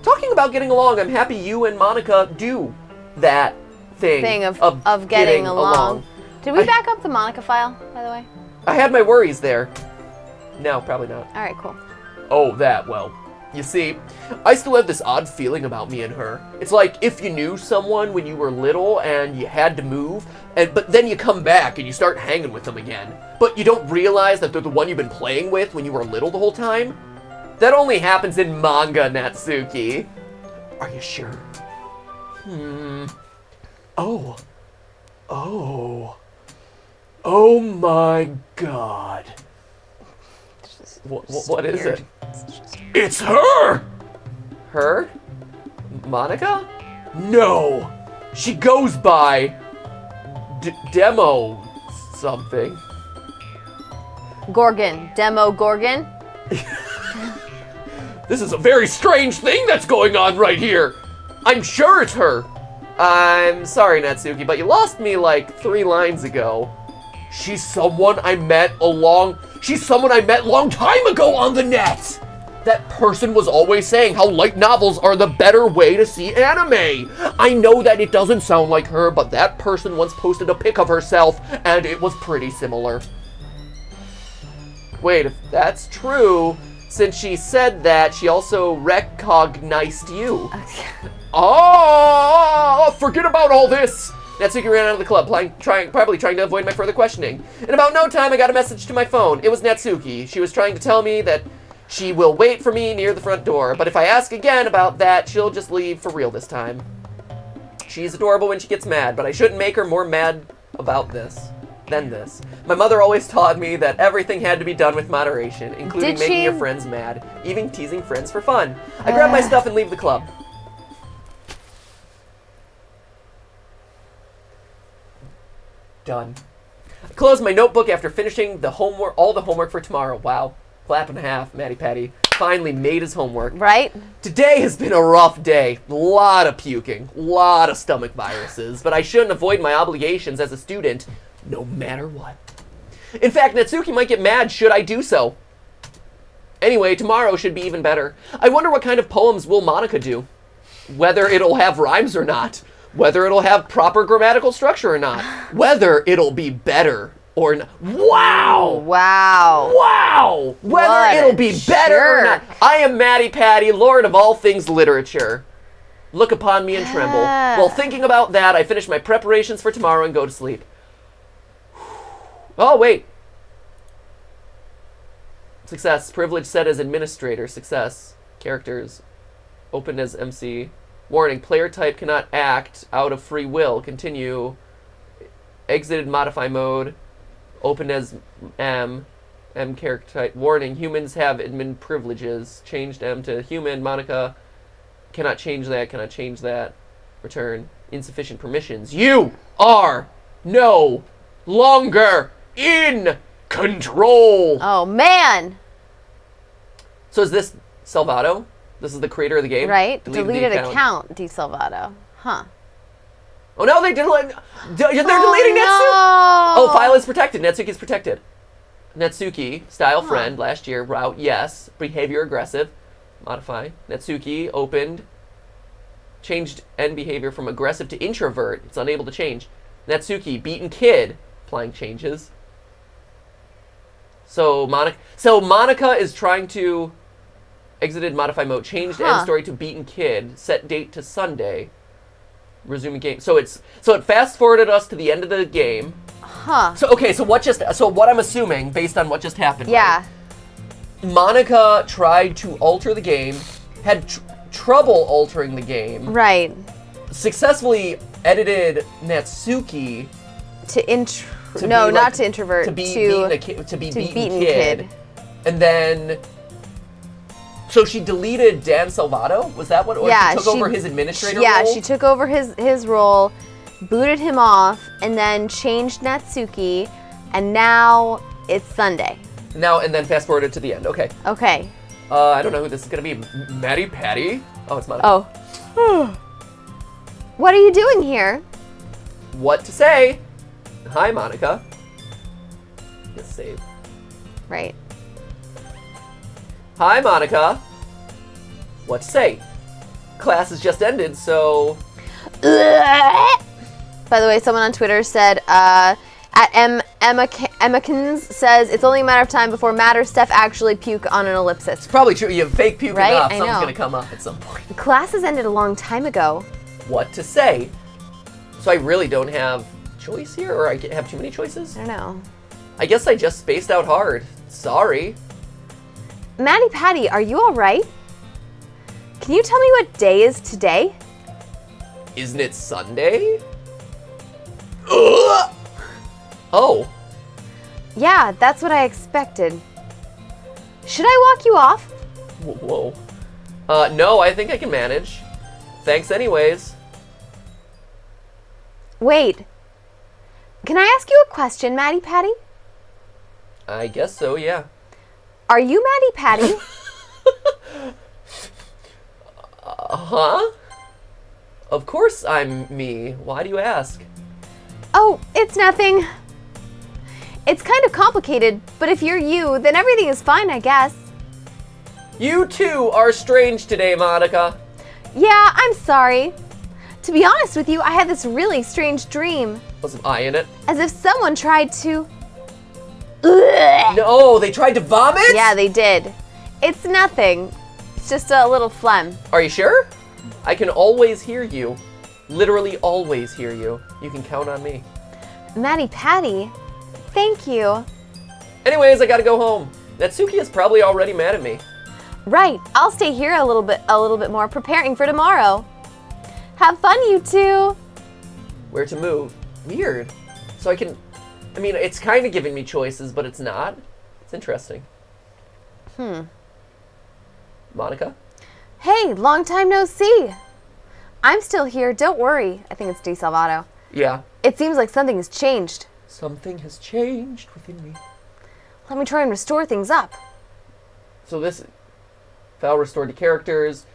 Talking about getting along, I'm happy you and Monika do that thing of getting along. Did we back up the Monika file, by the way? I had my worries there. No, probably not. All right, cool. Oh, that, well. You see, I still have this odd feeling about me and her. It's like if you knew someone when you were little and you had to move, but then you come back and you start hanging with them again. But you don't realize that they're the one you've been playing with when you were little the whole time. That only happens in manga, Natsuki. Are you sure? Oh. Oh. Oh my God. What is it? It's her! Her? Monika? No! She goes by... Demo... something. Gorgon. Demo Gorgon? This is a very strange thing that's going on right here! I'm sure it's her! I'm sorry, Natsuki, but you lost me like 3 lines ago. She's someone I met long time ago on the net! That person was always saying how light novels are the better way to see anime. I know that it doesn't sound like her, but that person once posted a pic of herself, and it was pretty similar. Wait, if that's true, since she said that, she also recognized you. Oh, forget about all this. Natsuki ran out of the club, probably trying to avoid my further questioning. In about no time, I got a message to my phone. It was Natsuki. She was trying to tell me that she will wait for me near the front door, but if I ask again about that, she'll just leave for real this time. She's adorable when she gets mad, but I shouldn't make her more mad about this than this. My mother always taught me that everything had to be done with moderation, including making your friends mad, even teasing friends for fun. I grab my stuff and leave the club. Done. I closed my notebook after finishing all the homework for tomorrow. Wow. Clap and a half, Matty Patty. Finally made his homework. Right? Today has been a rough day. A lot of puking. A lot of stomach viruses. But I shouldn't avoid my obligations as a student, no matter what. In fact, Natsuki might get mad should I do so. Anyway, tomorrow should be even better. I wonder what kind of poems will Monika do. Whether it'll have rhymes or not. Whether it'll have proper grammatical structure or not. Whether it'll be better or not. Wow! Wow. Wow! Whether it'll be better or not. I am Matty Patty, Lord of all things literature. Look upon me and tremble. While thinking about that, I finish my preparations for tomorrow and go to sleep. Oh, wait. Success. Privilege set as administrator. Success. Characters. Open as MC. Warning, player type cannot act out of free will. Continue. Exited modify mode. Open as M. M character type. Warning, humans have admin privileges. Changed M to human. Monika cannot change that. Cannot change that. Return. Insufficient permissions. You are no longer in control. Oh, man. So is this Salvato? This is the creator of the game? Right. Deleted account, Di Salvato. Huh. Oh no, they're deleting Natsuki! Oh, file is protected. Natsuki is protected. Natsuki, style friend, last year, route, yes. Behavior aggressive. Modify. Natsuki, opened. Changed end behavior from aggressive to introvert. It's unable to change. Natsuki, beaten kid. Applying changes. So Monika is trying to... Exited modify mode. Changed end story to beaten kid. Set date to Sunday. Resuming game. So it fast forwarded us to the end of the game. Huh. So what I'm assuming based on what just happened. Yeah. Right, Monika tried to alter the game, had trouble altering the game. Right. Successfully edited Natsuki not to introvert. To be beaten kid. And then so she deleted Dan Salvato? Was that what it was? Yeah, she took over his administrator role? Yeah, she took over his role, booted him off, and then changed Natsuki, and now it's Sunday. And then fast forwarded to the end. Okay. Okay. I don't know who this is gonna be. Maddie Patty? Oh, it's Monika. Oh. What are you doing here? What to say? Hi, Monika. Let's save. Right. Hi, Monika. What to say? Class has just ended, so... By the way, someone on Twitter said, at Emmekins says, it's only a matter of time before Matt or Steph actually puke on an ellipsis. It's probably true. You fake puke right? enough, I something's know. gonna come up at some point. Class has ended a long time ago. What to say? So I really don't have choice here, or I have too many choices? I don't know. I guess I just spaced out hard. Sorry. Maddie Patty, are you all right? Can you tell me what day is today? Isn't it Sunday? Ugh! Oh. Yeah, that's what I expected. Should I walk you off? Whoa. No, I think I can manage. Thanks anyways. Wait. Can I ask you a question, Maddie Patty? I guess so, yeah. Are you Maddie Patty? Huh? Of course I'm me. Why do you ask? Oh, it's nothing. It's kind of complicated, but if you're you, then everything is fine, I guess. You too are strange today, Monika. Yeah, I'm sorry. To be honest with you, I had this really strange dream. Was an eye in it? As if someone tried to... No, they tried to vomit? Yeah, they did. It's nothing. It's just a little phlegm. Are you sure? I can always hear you. Literally always hear you. You can count on me. Maddie Patty, thank you. Anyways, I gotta go home. Natsuki is probably already mad at me. Right, I'll stay here a little bit more, preparing for tomorrow. Have fun, you two. Where to move? Weird. So I mean, it's kind of giving me choices, but it's not. It's interesting. Monika? Hey, long time no see. I'm still here, don't worry. I think it's D. Salvato. Yeah. It seems like something has changed. Something has changed within me. Let me try and restore things up. So this file restored to characters.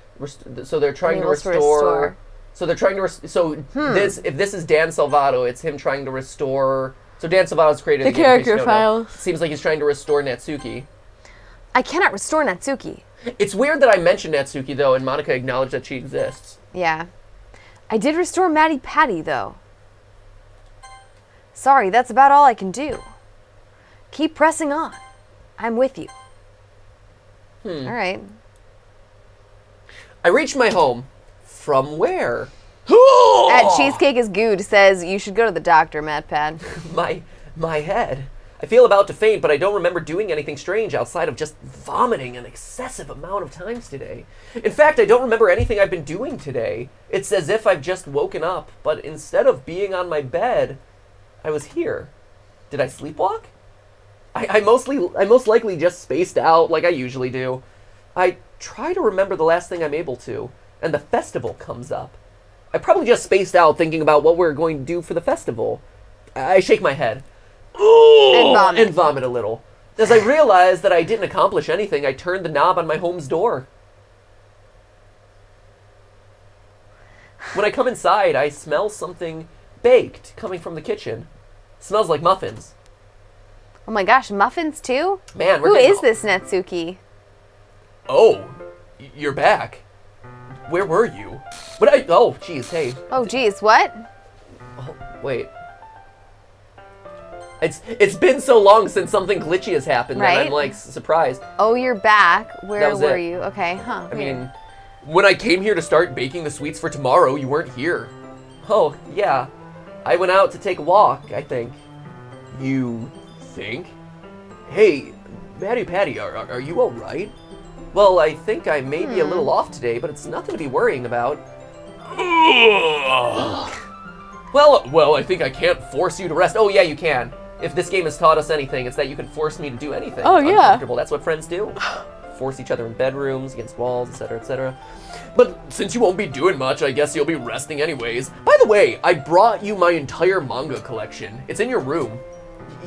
So they're trying to Enables to restore. So they're trying to if this is Dan Salvato, it's him trying to restore. So Dan Salvato's created The game, in case you character don't know. file. Seems like he's trying to restore Natsuki. I cannot restore Natsuki. It's weird that I mentioned Natsuki though, and Monika acknowledged that she exists. Yeah. I did restore Maddie Patty, though. Sorry, that's about all I can do. Keep pressing on. I'm with you. All right. I reached my home. From where? At Cheesecake is Good says you should go to the doctor, MatPad. My head. I feel about to faint, but I don't remember doing anything strange outside of just vomiting an excessive amount of times today. In fact, I don't remember anything I've been doing today. It's as if I've just woken up, but instead of being on my bed, I was here. Did I sleepwalk? I most likely just spaced out like I usually do. I try to remember the last thing I'm able to, and the festival comes up. I probably just spaced out thinking about what we're going to do for the festival. I shake my head. And vomit a little. As I realized that I didn't accomplish anything, I turned the knob on my home's door. When I come inside, I smell something baked coming from the kitchen. Smells like muffins. Oh my gosh, muffins too? Man, we're Who getting is this Natsuki? Oh, you're back. Where were you? Oh, geez, hey. Oh geez, what? Oh, wait. It's been so long since something glitchy has happened that Right? I'm like surprised. Oh, you're back. Where That was were it. you? Okay, huh. I mean, when I came here to start baking the sweets for tomorrow, you weren't here. Oh, yeah. I went out to take a walk, I think. You think? Hey, Matty Patty, are you alright? Well, I think I may be a little off today, but it's nothing to be worrying about. Well, I think I can't force you to rest. Oh, yeah, you can. If this game has taught us anything, it's that you can force me to do anything. Oh, yeah. Uncomfortable. That's what friends do. Force each other in bedrooms, against walls, etc., etc. But since you won't be doing much, I guess you'll be resting anyways. By the way, I brought you my entire manga collection. It's in your room.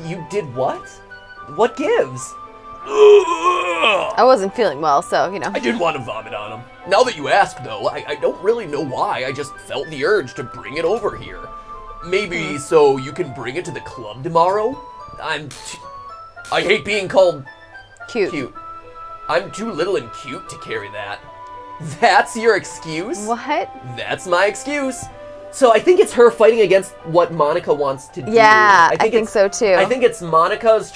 You did what? What gives? I wasn't feeling well, so, I didn't want to vomit on him. Now that you ask, though, I don't really know why. I just felt the urge to bring it over here. Maybe so you can bring it to the club tomorrow? I hate being called cute. I'm too little and cute to carry that. That's your excuse? What? That's my excuse. So I think it's her fighting against what Monika wants to do. Yeah, I think so too. I think it's Monika's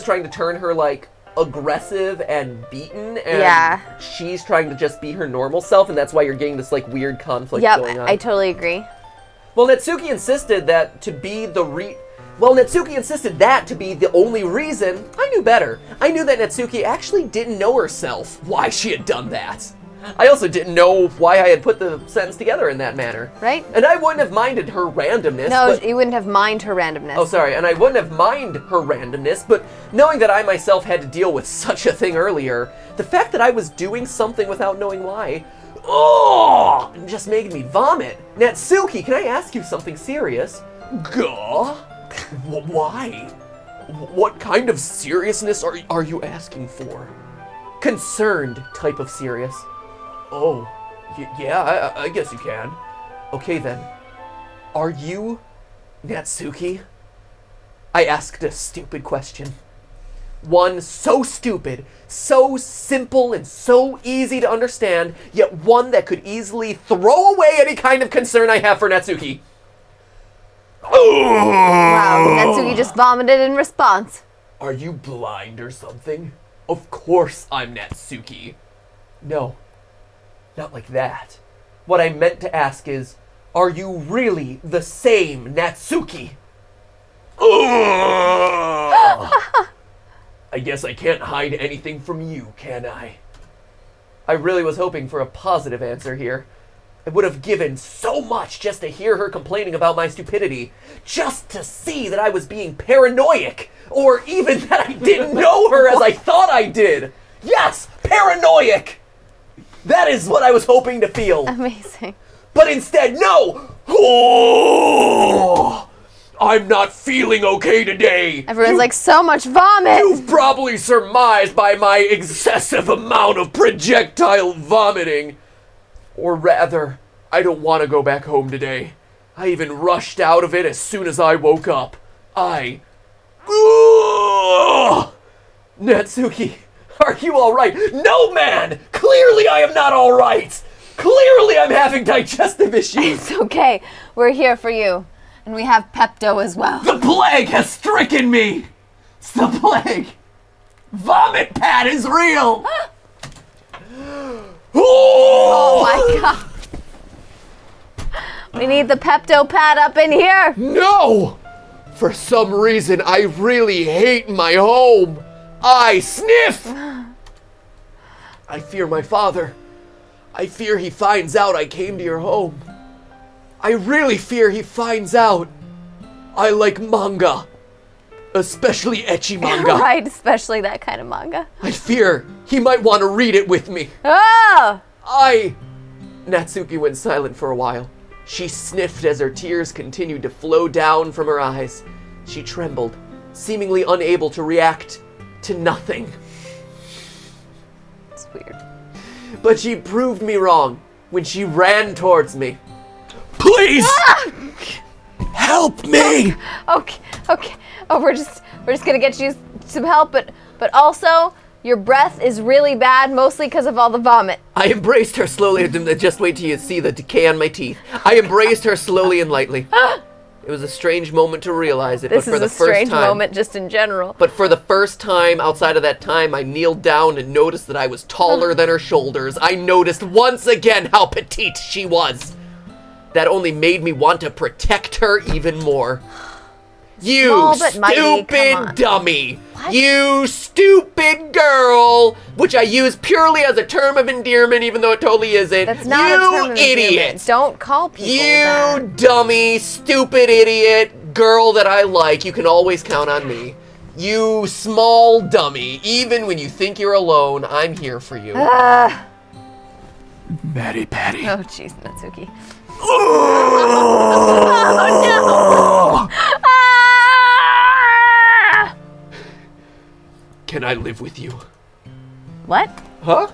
trying to turn her aggressive and beaten, and she's trying to just be her normal self, and that's why you're getting this weird conflict going on. I totally agree. Well, Natsuki insisted that to be the only reason. I knew better. I knew that Natsuki actually didn't know herself why she had done that. I also didn't know why I had put the sentence together in that manner. Right. And I wouldn't have minded her randomness. No, you wouldn't have minded her randomness. Oh, sorry. And I wouldn't have minded her randomness, but knowing that I myself had to deal with such a thing earlier, the fact that I was doing something without knowing why, just made me vomit. Natsuki, can I ask you something serious? Gah? Why? What kind of seriousness are you asking for? Concerned type of serious. Oh, yeah, I guess you can. Okay then. Are you Natsuki? I asked a stupid question. One so stupid, so simple, and so easy to understand, yet one that could easily throw away any kind of concern I have for Natsuki. Wow, Natsuki just vomited in response. Are you blind or something? Of course I'm Natsuki. No, not like that. What I meant to ask is, are you really the same Natsuki? I guess I can't hide anything from you, can I? I really was hoping for a positive answer here. I would have given so much just to hear her complaining about my stupidity, just to see that I was being paranoid, or even that I didn't know her as I thought I did. Yes, paranoid! That is what I was hoping to feel. Amazing. But instead, no! Oh, I'm not feeling okay today. Everyone's like, so much vomit! You've probably surmised by my excessive amount of projectile vomiting. Or rather, I don't want to go back home today. I even rushed out of it as soon as I woke up. Natsuki, are you alright? No, man! Clearly I am not alright! Clearly I'm having digestive issues! It's okay. We're here for you. And we have Pepto as well. The plague has stricken me! It's the plague! Vomit pad is real! Oh my god. We need the Pepto pad up in here. No! For some reason, I really hate my home. I sniff! I fear my father. I fear he finds out I came to your home. I really fear he finds out I like manga. Especially ecchi manga. Right, especially that kind of manga. I fear he might want to read it with me. Oh! Natsuki went silent for a while. She sniffed as her tears continued to flow down from her eyes. She trembled, seemingly unable to react to nothing. It's weird. But she proved me wrong when she ran towards me. Please! Help me! Okay. Oh, we're just gonna get you some help, but also your breath is really bad, mostly because of all the vomit. I embraced her slowly. Just wait till you see the decay on my teeth. I embraced her slowly and lightly. It was a strange moment to realize it, This but for is the a first strange time. moment just in general. But for the first time outside of that time, I kneeled down and noticed that I was taller than her shoulders. I noticed once again how petite she was. that only made me want to protect her even more. You Small but mighty, come stupid on. dummy! What? You stupid girl! Which I use purely as a term of endearment, even though it totally isn't. That's not you a term of idiot! endearment. Don't call people You that. dummy, stupid idiot, girl that I like, you can always count on me. You small dummy, even when you think you're alone, I'm here for you. Maddie Patty. Oh, jeez, Natsuki. Can I live with you? What? Huh?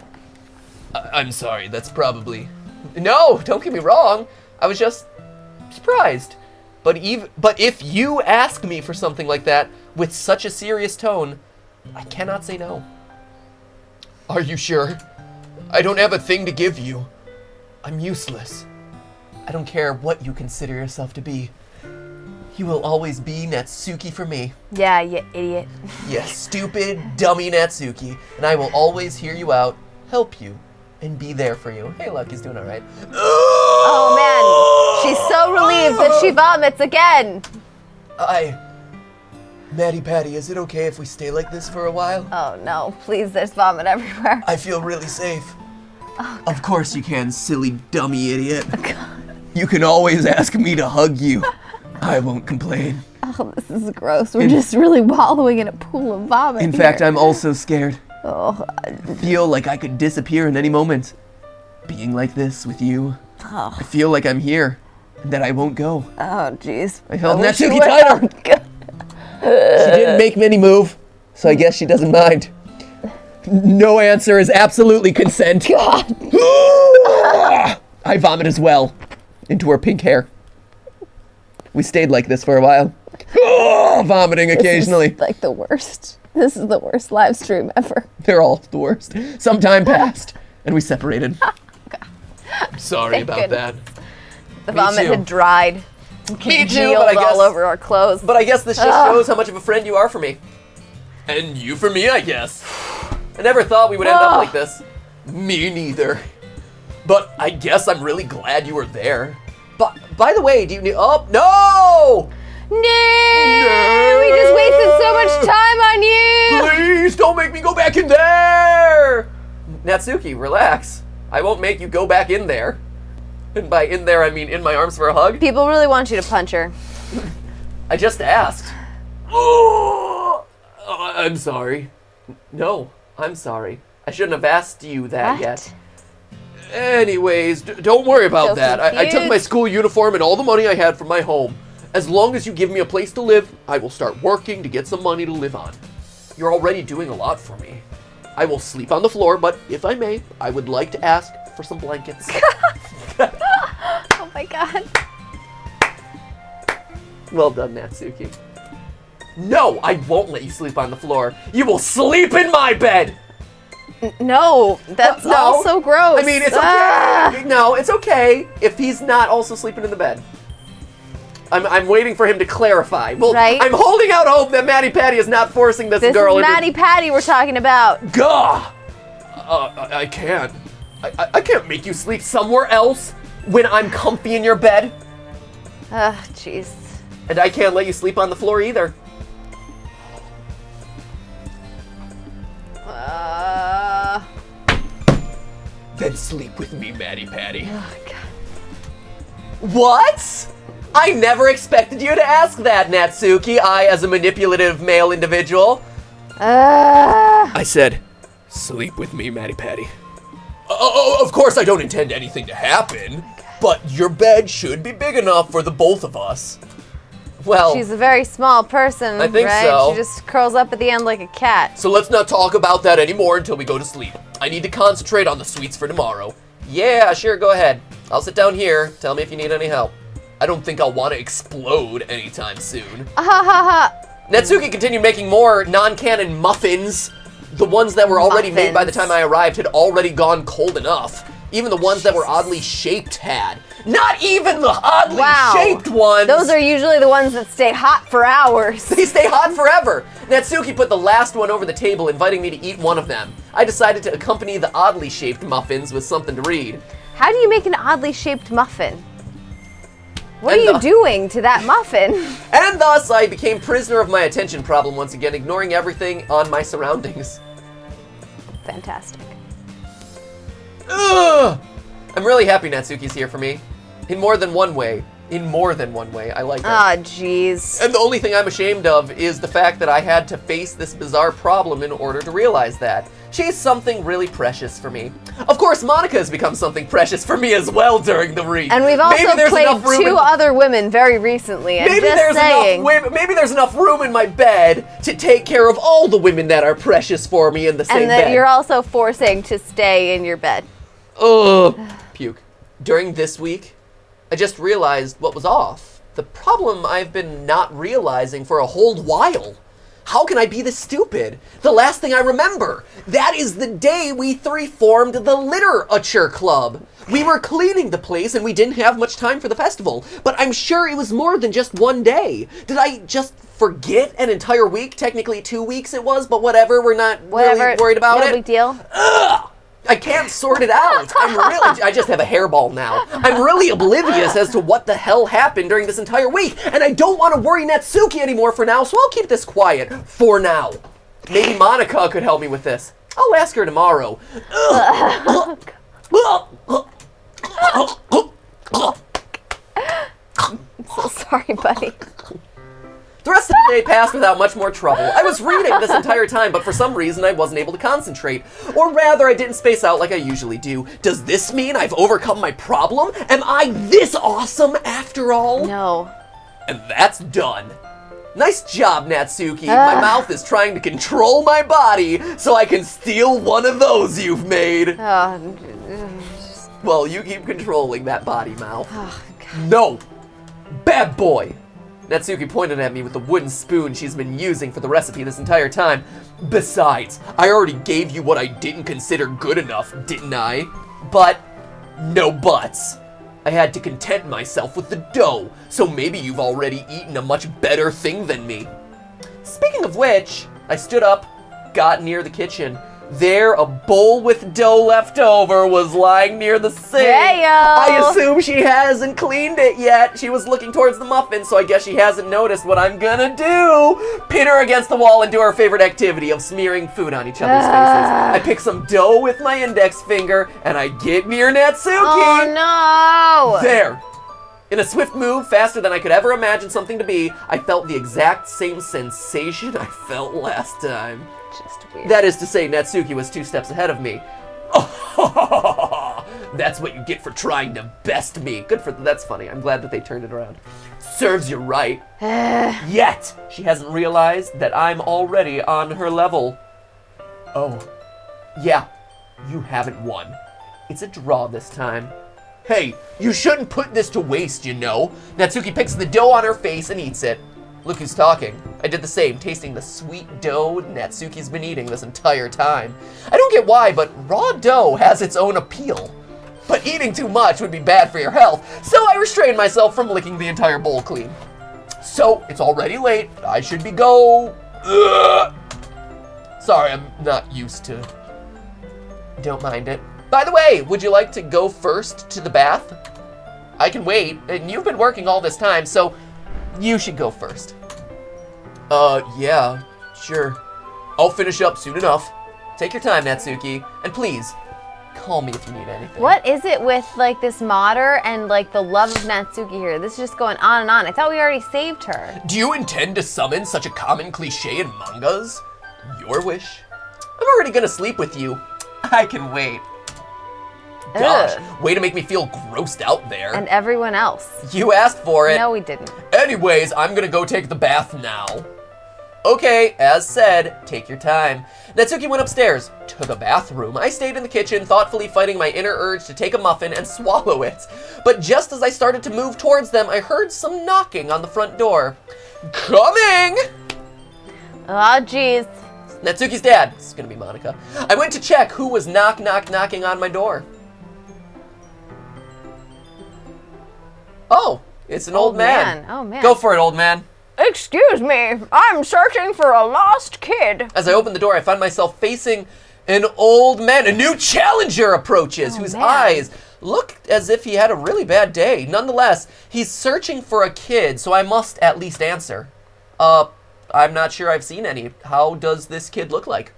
I'm sorry, that's probably... No, don't get me wrong. I was just surprised. But if you ask me for something like that with such a serious tone, I cannot say no. Are you sure? I don't have a thing to give you. I'm useless. I don't care what you consider yourself to be. You will always be Natsuki for me. Yeah, you idiot. Yes, stupid, dummy Natsuki. And I will always hear you out, help you, and be there for you. Hey, Lucky's doing all right. Oh, man. She's so relieved that she vomits again. Maddie Patty, is it okay if we stay like this for a while? Oh, no. Please, there's vomit everywhere. I feel really safe. Of course you can, silly dummy idiot. You can always ask me to hug you. I won't complain. Oh, this is gross. We're just really wallowing in a pool of vomit. In fact, I'm also scared. Oh, I feel like I could disappear in any moment. Being like this with you, I feel like I'm here, and that I won't go. oh, jeez. I held wish you Natsuki would. tighter. She didn't make many move, so I guess she doesn't mind. No answer is absolutely consent. God. I vomit as well into her pink hair. We stayed like this for a while. Vomiting occasionally. This is like the worst. This is the worst live stream ever. They're all the worst. Some time passed, and we separated. I'm sorry Thank about goodness. that. The Me vomit too. had dried. Me too, Congealed but I guess all over our clothes. But I guess this just shows how much of a friend you are for me. And you for me, I guess. I never thought we would end up like this. Me neither. But I guess I'm really glad you were there. But by the way, do you need? Oh no! No! We just wasted so much time on you! Please don't make me go back in there! Natsuki, relax. I won't make you go back in there. And by in there, I mean in my arms for a hug. People really want you to punch her. I just asked. Oh, I'm sorry. No, I'm sorry. I shouldn't have asked you that What? yet. Anyways, don't worry about So that. I took my confused. school uniform and all the money I had from my home. As long as you give me a place to live, I will start working to get some money to live on. You're already doing a lot for me. I will sleep on the floor, but if I may, I would like to ask for some blankets. Oh my god. Well done, Natsuki. No, I won't let you sleep on the floor. You will sleep in my bed! No, that's No. also gross. I mean, it's okay. Ah. No, it's okay if he's not also sleeping in the bed. I'm waiting for him to clarify. Well, Right. I'm holding out hope that Maddie Patty is not forcing this This girl is into... Maddie Patty we're talking about. Gah! I can't. I can't make you sleep somewhere else when I'm comfy in your bed. Ugh, jeez. And I can't let you sleep on the floor either. Then sleep with me, Maddie Patty. Oh god. What? I never expected you to ask that, Natsuki. I, as a manipulative male individual. I said, sleep with me, Maddie Patty. Of course I don't intend anything to happen, but your bed should be big enough for the both of us. Well, She's a very small person, I think right? so. She just curls up at the end like a cat. so let's not talk about that anymore until we go to sleep. I need to concentrate on the sweets for tomorrow. Yeah, sure, go ahead. I'll sit down here. Tell me if you need any help. I don't think I'll want to explode anytime soon. Ha ha ha. Natsuki continued making more non-canon muffins. The ones that were already made by the time I arrived had already gone cold enough. Even the ones that were oddly shaped had. Not even the oddly shaped ones! Those are usually the ones that stay hot for hours. They stay hot forever! Natsuki put the last one over the table, inviting me to eat one of them. I decided to accompany the oddly shaped muffins with something to read. How do you make an oddly shaped muffin? What are you doing to that muffin? And thus, I became prisoner of my attention problem once again, ignoring everything on my surroundings. Fantastic. Ugh! I'm really happy Natsuki's here for me. In more than one way. I like it. Ah, jeez. And the only thing I'm ashamed of is the fact that I had to face this bizarre problem in order to realize that. She's something really precious for me. Of course, Monika has become something precious for me as well during the week. And we've also played two other women very recently, and maybe there's enough room in my bed to take care of all the women that are precious for me in the same bed. And that you're also forcing to stay in your bed. Ugh. Puke. During this week, I just realized what was off. The problem I've been not realizing for a whole while. How can I be this stupid? The last thing I remember, that is the day we three formed the Literature Club. We were cleaning the place and we didn't have much time for the festival, but I'm sure it was more than just one day. Did I just forget an entire week? Technically 2 weeks it was, but whatever, we're not really worried about it. No big deal. Ugh! I can't sort it out. I just have a hairball now. I'm really oblivious as to what the hell happened during this entire week, and I don't want to worry Natsuki anymore for now, so I'll keep this quiet for now. Maybe Monika could help me with this. I'll ask her tomorrow. I'm so sorry, buddy. The rest of the day passed without much more trouble. I was reading this entire time, but for some reason I wasn't able to concentrate. Or rather, I didn't space out like I usually do. Does this mean I've overcome my problem? Am I this awesome after all? No. And that's done. Nice job, Natsuki. My mouth is trying to control my body so I can steal one of those you've made. Well, you keep controlling that body mouth. Oh, God. No! Bad boy! Natsuki pointed at me with the wooden spoon she's been using for the recipe this entire time. Besides, I already gave you what I didn't consider good enough, didn't I? But, no buts. I had to content myself with the dough, so maybe you've already eaten a much better thing than me. Speaking of which, I stood up, got near the kitchen. There, a bowl with dough left over was lying near the sink. Hey-o. I assume she hasn't cleaned it yet. She was looking towards the muffin, so I guess she hasn't noticed what I'm gonna do. Pin her against the wall and do our favorite activity of smearing food on each other's faces. I pick some dough with my index finger, and I get near Natsuki. Oh, no! There. In a swift move, faster than I could ever imagine something to be, I felt the exact same sensation I felt last time. Just weird. That is to say, Natsuki was 2 steps ahead of me. That's what you get for trying to best me. That's funny. I'm glad that they turned it around. Serves you right. Yet, she hasn't realized that I'm already on her level. Oh, yeah, you haven't won. It's a draw this time. Hey, you shouldn't put this to waste, you know. Natsuki picks the dough on her face and eats it. Look who's talking. I did the same, tasting the sweet dough Natsuki's been eating this entire time. I don't get why, but raw dough has its own appeal. But eating too much would be bad for your health, so I restrained myself from licking the entire bowl clean. So, it's already late. I should be go... Ugh. Sorry, I'm not used to... Don't mind it. By the way, would you like to go first to the bath? I can wait, and you've been working all this time, so you should go first. Yeah, sure. I'll finish up soon enough. Take your time, Natsuki, and please, call me if you need anything. What is it with, like, this modder and, like, the love of Natsuki here? This is just going on and on. I thought we already saved her. Do you intend to summon such a common cliche in mangas? Your wish. I'm already gonna sleep with you. I can wait. Gosh, way to make me feel grossed out there. And everyone else. You asked for it. No, we didn't. Anyways, I'm gonna go take the bath now. Okay, as said, take your time. Natsuki went upstairs to the bathroom. I stayed in the kitchen, thoughtfully fighting my inner urge to take a muffin and swallow it. But just as I started to move towards them, I heard some knocking on the front door. Coming! Oh, jeez. Natsuki's dad. This is gonna be Monika. I went to check who was knocking on my door. Oh, it's an old man. Oh, man. Go for it, old man. Excuse me, I'm searching for a lost kid. As I opened the door, I found myself facing an old man. A new challenger approaches, whose eyes looked as if he had a really bad day. Nonetheless, he's searching for a kid, so I must at least answer. I'm not sure I've seen any. How does this kid look like?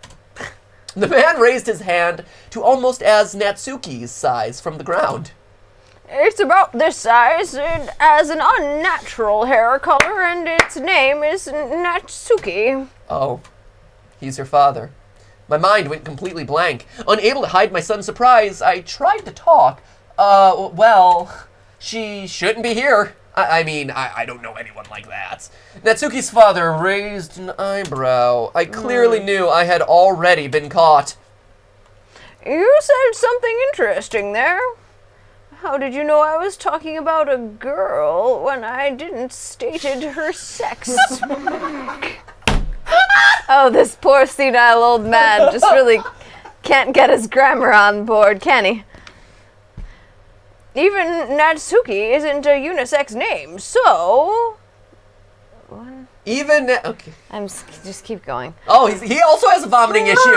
The man raised his hand to almost as Natsuki's size from the ground. It's about this size. It has an unnatural hair color, and its name is Natsuki. Oh, he's your father. My mind went completely blank. Unable to hide my son's surprise, I tried to talk. Well, she shouldn't be here. I mean, I don't know anyone like that. Natsuki's father raised an eyebrow. I clearly knew I had already been caught. You said something interesting there. How did you know I was talking about a girl when I didn't stated her sex? Oh, this poor senile old man just really can't get his grammar on board, can he? Even Natsuki isn't a unisex name, so... Okay. Just keep going. Oh, he also has a vomiting issue.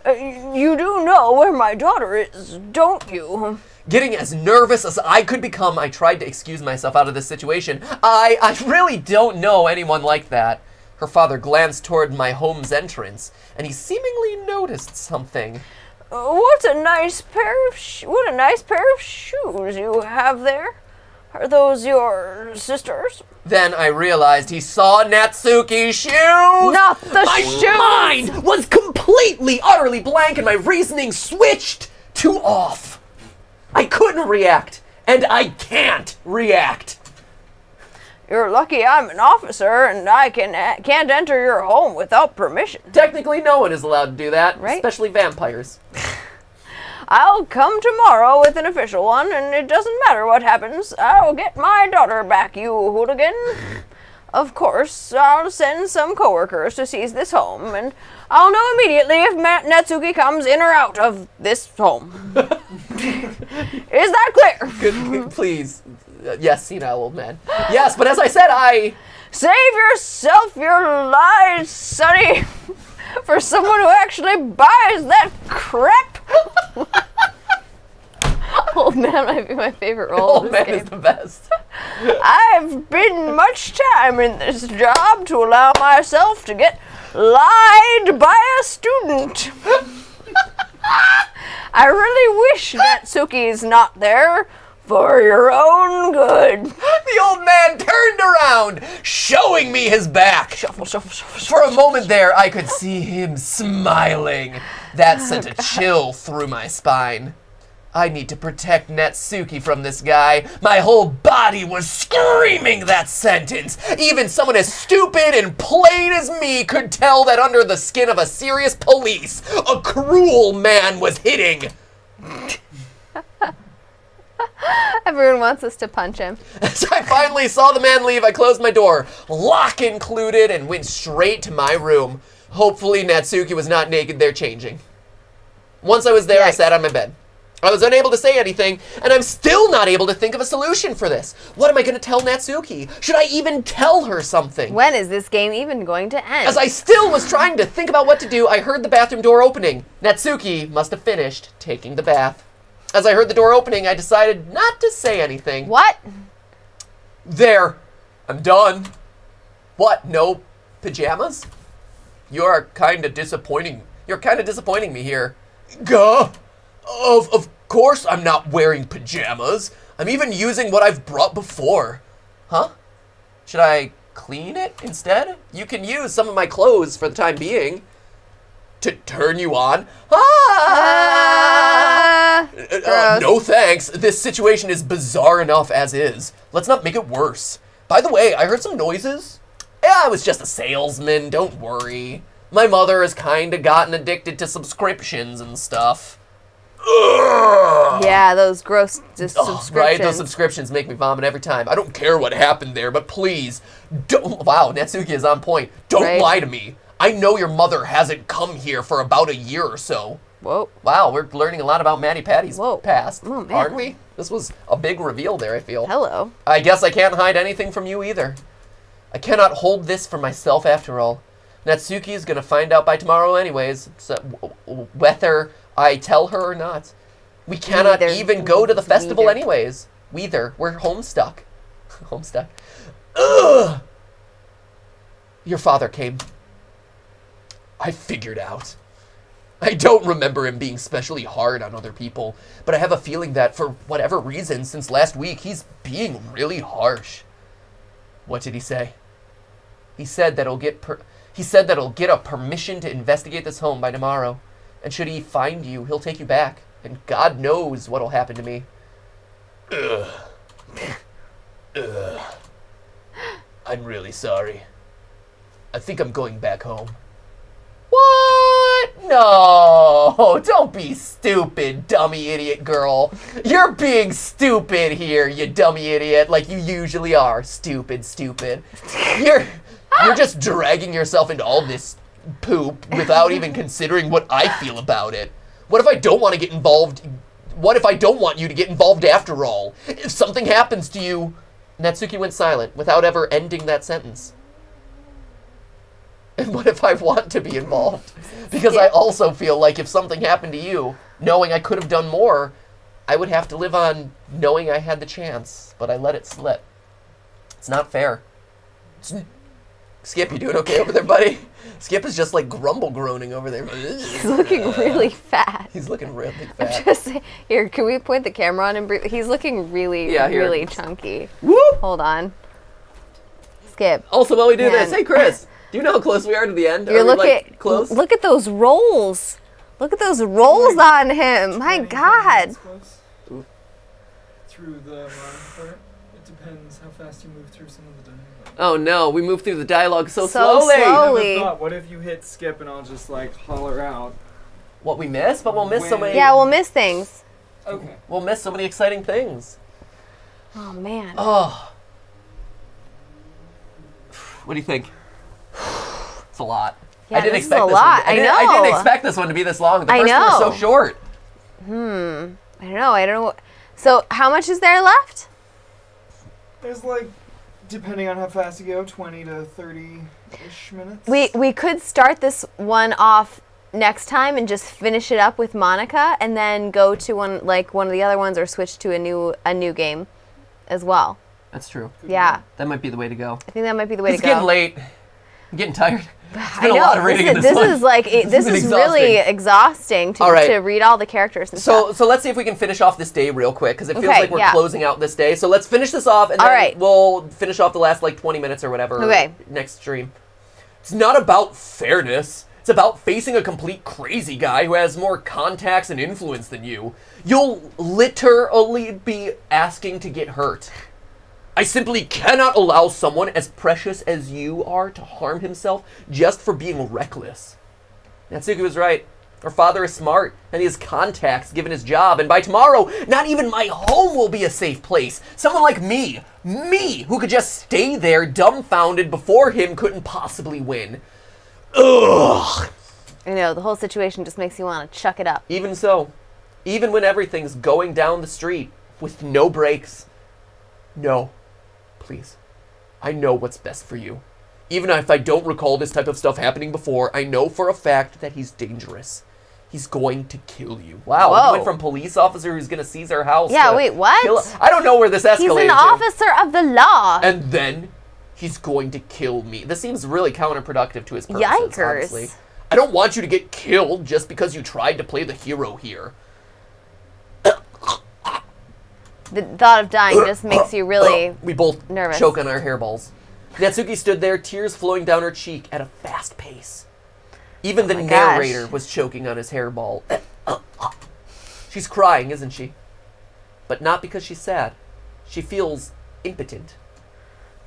You do know where my daughter is, don't you? Getting as nervous as I could become, I tried to excuse myself out of this situation. I really don't know anyone like that. Her father glanced toward my home's entrance, and he seemingly noticed something. What a nice pair of shoes you have there. Are those your sisters? Then I realized he saw Natsuki's shoes! Not the shoes! My mind was completely, utterly blank, and my reasoning switched to off. I couldn't react, and I can't react. You're lucky I'm an officer, and I can't enter your home without permission. Technically, no one is allowed to do that, right? Especially vampires. I'll come tomorrow with an official one, and it doesn't matter what happens. I'll get my daughter back, you hooligan. Of course, I'll send some coworkers to seize this home, and I'll know immediately if Natsuki comes in or out of this home. Is that clear? Good, please. Yes, senile old man. Yes, but as I said, Save yourself your lies, Sonny, for someone who actually buys that crap. Old man might be my favorite role. Old man is the best. I've been much time in this job to allow myself to get lied by a student. I really wish Natsuki's not there. For your own good. The old man turned around, showing me his back. Shuffle. For a moment there, I could see him smiling. That sent a chill through my spine. I need to protect Natsuki from this guy. My whole body was screaming that sentence. Even someone as stupid and plain as me could tell that under the skin of a serious police, a cruel man was hitting. Everyone wants us to punch him. As I finally saw the man leave, I closed my door, lock included, and went straight to my room. Hopefully Natsuki was not naked there changing. Once I was there, I sat on my bed. I was unable to say anything, and I'm still not able to think of a solution for this. What am I going to tell Natsuki? Should I even tell her something? When is this game even going to end? As I still was trying to think about what to do, I heard the bathroom door opening. Natsuki must have finished taking the bath. As I heard the door opening, I decided not to say anything. What? There. I'm done. What? No pajamas? You're kind of disappointing me here. Gah. Of course I'm not wearing pajamas. I'm even using what I've brought before. Huh? Should I clean it instead? You can use some of my clothes for the time being. To turn you on? No thanks. This situation is bizarre enough as is. Let's not make it worse. By the way, I heard some noises. Yeah, I was just a salesman, don't worry. My mother has kinda gotten addicted to subscriptions and stuff. Ugh. Yeah, those gross subscriptions. Right, those subscriptions make me vomit every time. I don't care what happened there, but please, don't. Wow, Natsuki is on point. Don't lie to me. I know your mother hasn't come here for about a year or so. Whoa. Wow, we're learning a lot about Maddie Patty's past, oh, man. aren't we? This was a big reveal there, I feel. Hello. I guess I can't hide anything from you either. I cannot hold this for myself after all. Natsuki is going to find out by tomorrow anyways, so whether I tell her or not. We cannot even go to the festival Neither. anyways. We're homestuck. Homestuck. Ugh! Your father came. I figured out. I don't remember him being especially hard on other people, but I have a feeling that for whatever reason, since last week, he's being really harsh. What did he say? He said that he'll get a permission to investigate this home by tomorrow, and should he find you, he'll take you back, and God knows what'll happen to me. Ugh. Ugh. I'm really sorry. I think I'm going back home. What? No, don't be stupid, dummy idiot girl. You're being stupid here, you dummy idiot, like you usually are. Stupid. You're just dragging yourself into all this poop without even considering what I feel about it. What if I don't want to get involved? What if I don't want you to get involved after all? If something happens to you... Natsuki went silent without ever ending that sentence. And what if I want to be involved? Because I also feel like if something happened to you, knowing I could have done more, I would have to live on knowing I had the chance, but I let it slip. It's not fair. Skip, you doing okay over there, buddy? Skip is just like grumble groaning over there. He's looking really fat. He's looking really fat. Just here, can we point the camera on him? He's looking really, really chunky. Whoop! Hold on. Skip. Also, while we do Man. this, hey Chris, do you know how close we are to the end? You're Close? Look at those rolls. Look at those rolls on him. My God. Through the run part, it depends how fast you move through some of the dialogue. Oh no, we moved through the dialogue so So slowly. slowly. What if you hit skip and I'll just like holler out? What we miss? But we'll miss so many. Yeah, we'll miss things. Okay. We'll miss so many exciting things. Oh, man. Oh. What do you think? It's a lot. Yeah, I didn't this is expect a this lot. one. I know. I didn't expect this one to be this long. The I first one was know. so short. I don't know. So, how much is there left? There's like, depending on how fast you go, 20 to 30-ish minutes. We could start this one off next time and just finish it up with Monika, and then go to one of the other ones, or switch to a new game as well. That's true. Yeah, That might be the way to go. I think that might be the way It's to go. getting late. I'm getting tired. I been a know. lot of reading in this this one. is like this been is really exhausting All right. to read all the characters and stuff. So let's see if we can finish off this day real quick, because it feels Okay, like we're yeah. closing out this day. So let's finish this off, and All then right. we'll finish off the last 20 minutes or whatever Okay. next stream. It's not about fairness. It's about facing a complete crazy guy who has more contacts and influence than you. You'll literally be asking to get hurt. I simply cannot allow someone as precious as you are to harm himself just for being reckless. Natsuki was right. Her father is smart, and he has contacts given his job, and by tomorrow, not even my home will be a safe place. Someone like me, who could just stay there dumbfounded before him, couldn't possibly win. Ugh! I know, the whole situation just makes you want to chuck it up. Even so, even when everything's going down the street with no brakes, no. Please. I know what's best for you. Even if I don't recall this type of stuff happening before, I know for a fact that he's dangerous. He's going to kill you. Wow, Whoa. we went from police officer who's going to seize our house Yeah, to wait, what? kill- I don't know where this escalated He's an to. officer of the law. And then he's going to kill me. This seems really counterproductive to his purposes, Yikers. honestly. I don't want you to get killed just because you tried to play the hero here. The thought of dying just makes you really We both nervous. choke on our hairballs. Natsuki stood there, tears flowing down her cheek at a fast pace. Even the my gosh. narrator was choking on his hairball. She's crying, isn't she? But not because she's sad. She feels impotent.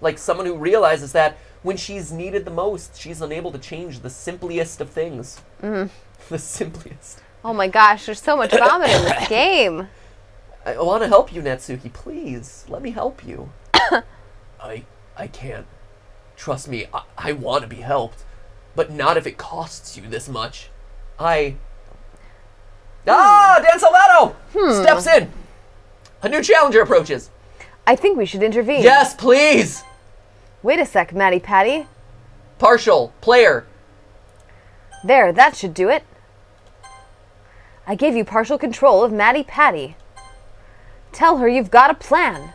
Like someone who realizes that when she's needed the most, she's unable to change the simplest of things. The simplest. Oh my gosh, there's so much vomit in this game. I want to help you, Natsuki. Please, let me help you. I can't. Trust me, I want to be helped. But not if it costs you this much. Dan Salvato steps in. A new challenger approaches. I think we should intervene. Yes, please. Wait a sec, Matty Patty. Partial, player. There, that should do it. I gave you partial control of Maddie Patty. Tell her you've got a plan.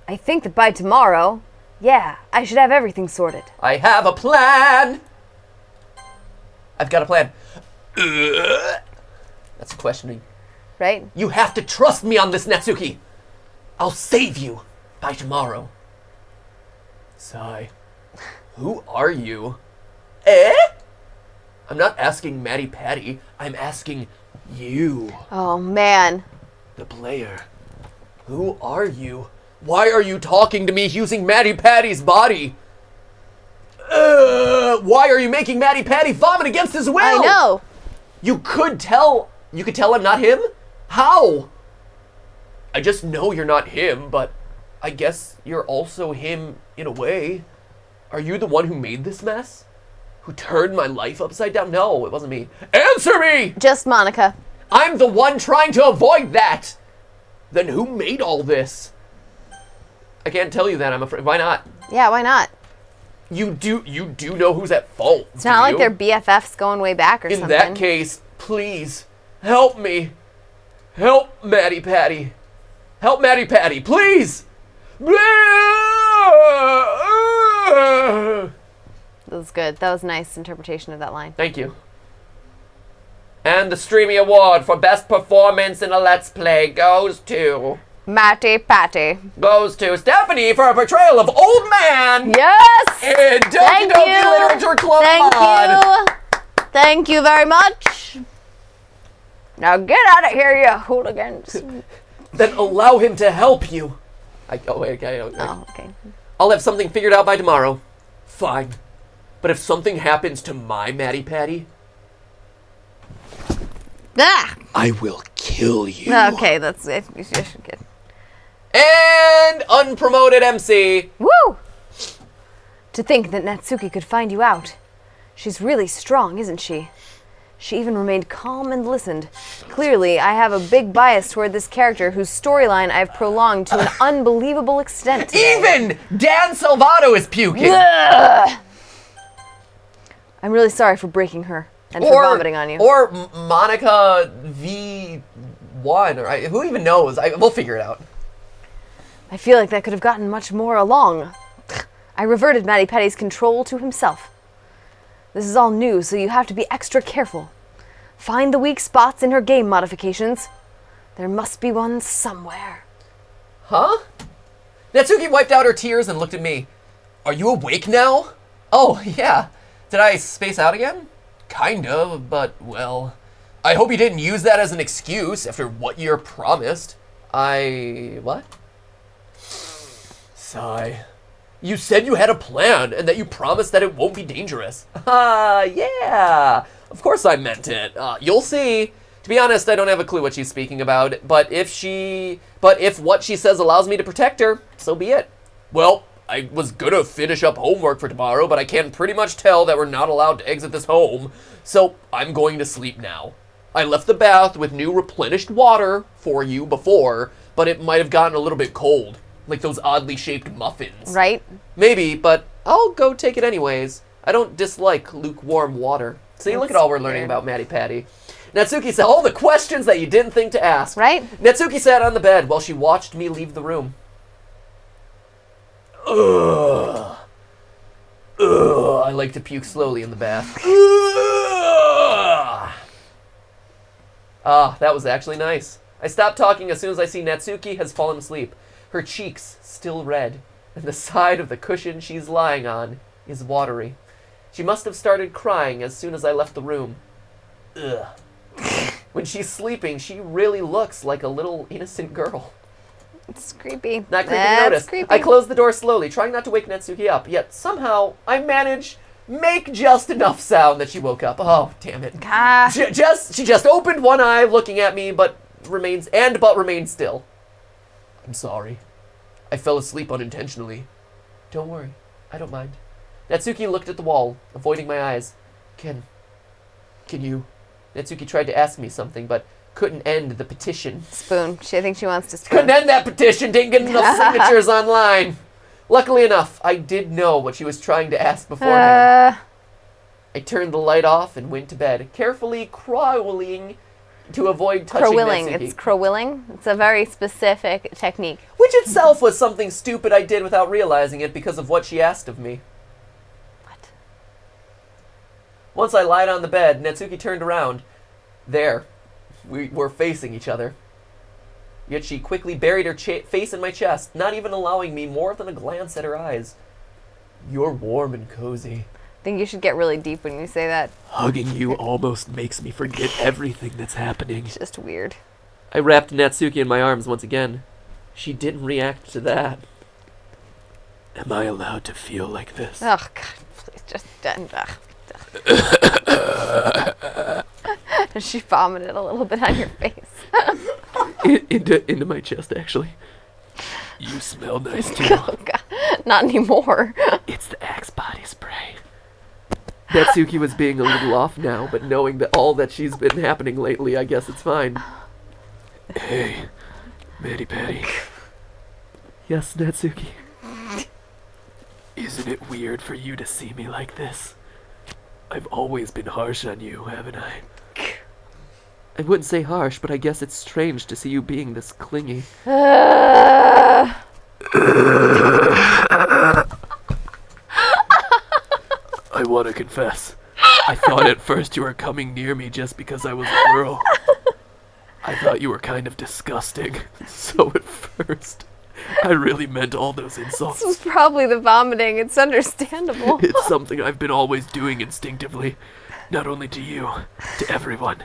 I think that by tomorrow, I should have everything sorted. I have a plan. I've got a plan. That's questioning. Right? You have to trust me on this, Natsuki. I'll save you by tomorrow. Sigh. Who are you? I'm not asking Maddie Patty. I'm asking you. Oh, man. The player. Who are you? Why are you talking to me using Maddie Patty's body? Why are you making Maddie Patty vomit against his will? I know. You could tell I'm not him? How? I just know you're not him, but I guess you're also him in a way. Are you the one who made this mess? Who turned my life upside down? No, it wasn't me. Answer me! Just Monika. I'm the one trying to avoid that! Then who made all this? I can't tell you that, I'm afraid. Why not? Yeah, why not? You do know who's at fault. It's not like they're BFFs going way back or something. In that case, please, help me. Help Maddie Patty. Help Maddie Patty, please! That was good. That was a nice interpretation of that line. Thank you. And the Streamy Award for Best Performance in a Let's Play goes to... Matty Patty. Goes to Stephanie for her portrayal of Old Man! Yes! In Doki Doki Literature Club mod. Thank you very much. Now get out of here, you hooligans. Then allow him to help you. Okay. I'll have something figured out by tomorrow. Fine. But if something happens to my Maddie Patty... I will kill you. Okay, that's it. You should get. And unpromoted MC. Woo! To think that Natsuki could find you out. She's really strong, isn't she? She even remained calm and listened. Clearly, I have a big bias toward this character whose storyline I've prolonged to an unbelievable extent today. Even Dan Salvato is puking. Ugh. I'm really sorry for breaking her and for vomiting on you. Or Monika V1. Or who even knows? We'll figure it out. I feel like that could have gotten much more along. I reverted Maddie Patty's control to himself. This is all new, so you have to be extra careful. Find the weak spots in her game modifications. There must be one somewhere. Huh? Natsuki wiped out her tears and looked at me. Are you awake now? Oh, yeah. Did I space out again? Kind of, but, well... I hope you didn't use that as an excuse after what you're promised. What? Sigh. You said you had a plan and that you promised that it won't be dangerous. Yeah. Of course I meant it. You'll see. To be honest, I don't have a clue what she's speaking about, but if what she says allows me to protect her, so be it. Well, I was gonna finish up homework for tomorrow, but I can pretty much tell that we're not allowed to exit this home, so I'm going to sleep now. I left the bath with new replenished water for you before, but it might have gotten a little bit cold. Like those oddly shaped muffins. Right? Maybe, but I'll go take it anyways. I don't dislike lukewarm water. See, look at all we're learning about Maddie Patty. Natsuki said all the questions that you didn't think to ask. Right? Natsuki sat on the bed while she watched me leave the room. Ugh. Ugh. I like to puke slowly in the bath. Ugh. Ah, that was actually nice. I stopped talking as soon as I see Natsuki has fallen asleep. Her cheeks still red, and the side of the cushion she's lying on is watery. She must have started crying as soon as I left the room. Ugh. When she's sleeping, she really looks like a little innocent girl. It's creepy. Not creepy to notice. Creepy. I closed the door slowly, trying not to wake Natsuki up, yet somehow I managed make just enough sound that she woke up. Oh, damn it. She just opened one eye looking at me, but remains still. I'm sorry. I fell asleep unintentionally. Don't worry. I don't mind. Natsuki looked at the wall, avoiding my eyes. Can you... Natsuki tried to ask me something, but couldn't end the petition. Spoon. I think she wants to spoon. Couldn't end that petition. Didn't get enough signatures online. Luckily enough, I did know what she was trying to ask beforehand. I turned the light off and went to bed, carefully crawling to avoid touching Crowilling. Natsuki. It's crowilling. It's a very specific technique. Which itself was something stupid I did without realizing it because of what she asked of me. What? Once I lied on the bed, Natsuki turned around. There. We were facing each other. Yet she quickly buried her face in my chest, not even allowing me more than a glance at her eyes. You're warm and cozy. I think you should get really deep when you say that. Hugging you almost makes me forget everything that's happening. It's just weird. I wrapped Natsuki in my arms once again. She didn't react to that. Am I allowed to feel like this? Oh, God, please just end. She vomited a little bit on your face. into my chest, actually. You smell nice, too. Oh, God. Not anymore. It's the Axe body spray. Natsuki was being a little off now, but knowing that all that she's been happening lately, I guess it's fine. Hey, Matty Patty. Yes, Natsuki. Isn't it weird for you to see me like this? I've always been harsh on you, haven't I? I wouldn't say harsh, but I guess it's strange to see you being this clingy. I want to confess. I thought at first you were coming near me just because I was a girl. I thought you were kind of disgusting. So at first, I really meant all those insults. This was probably the vomiting. It's understandable. It's something I've been always doing instinctively. Not only to you, to everyone.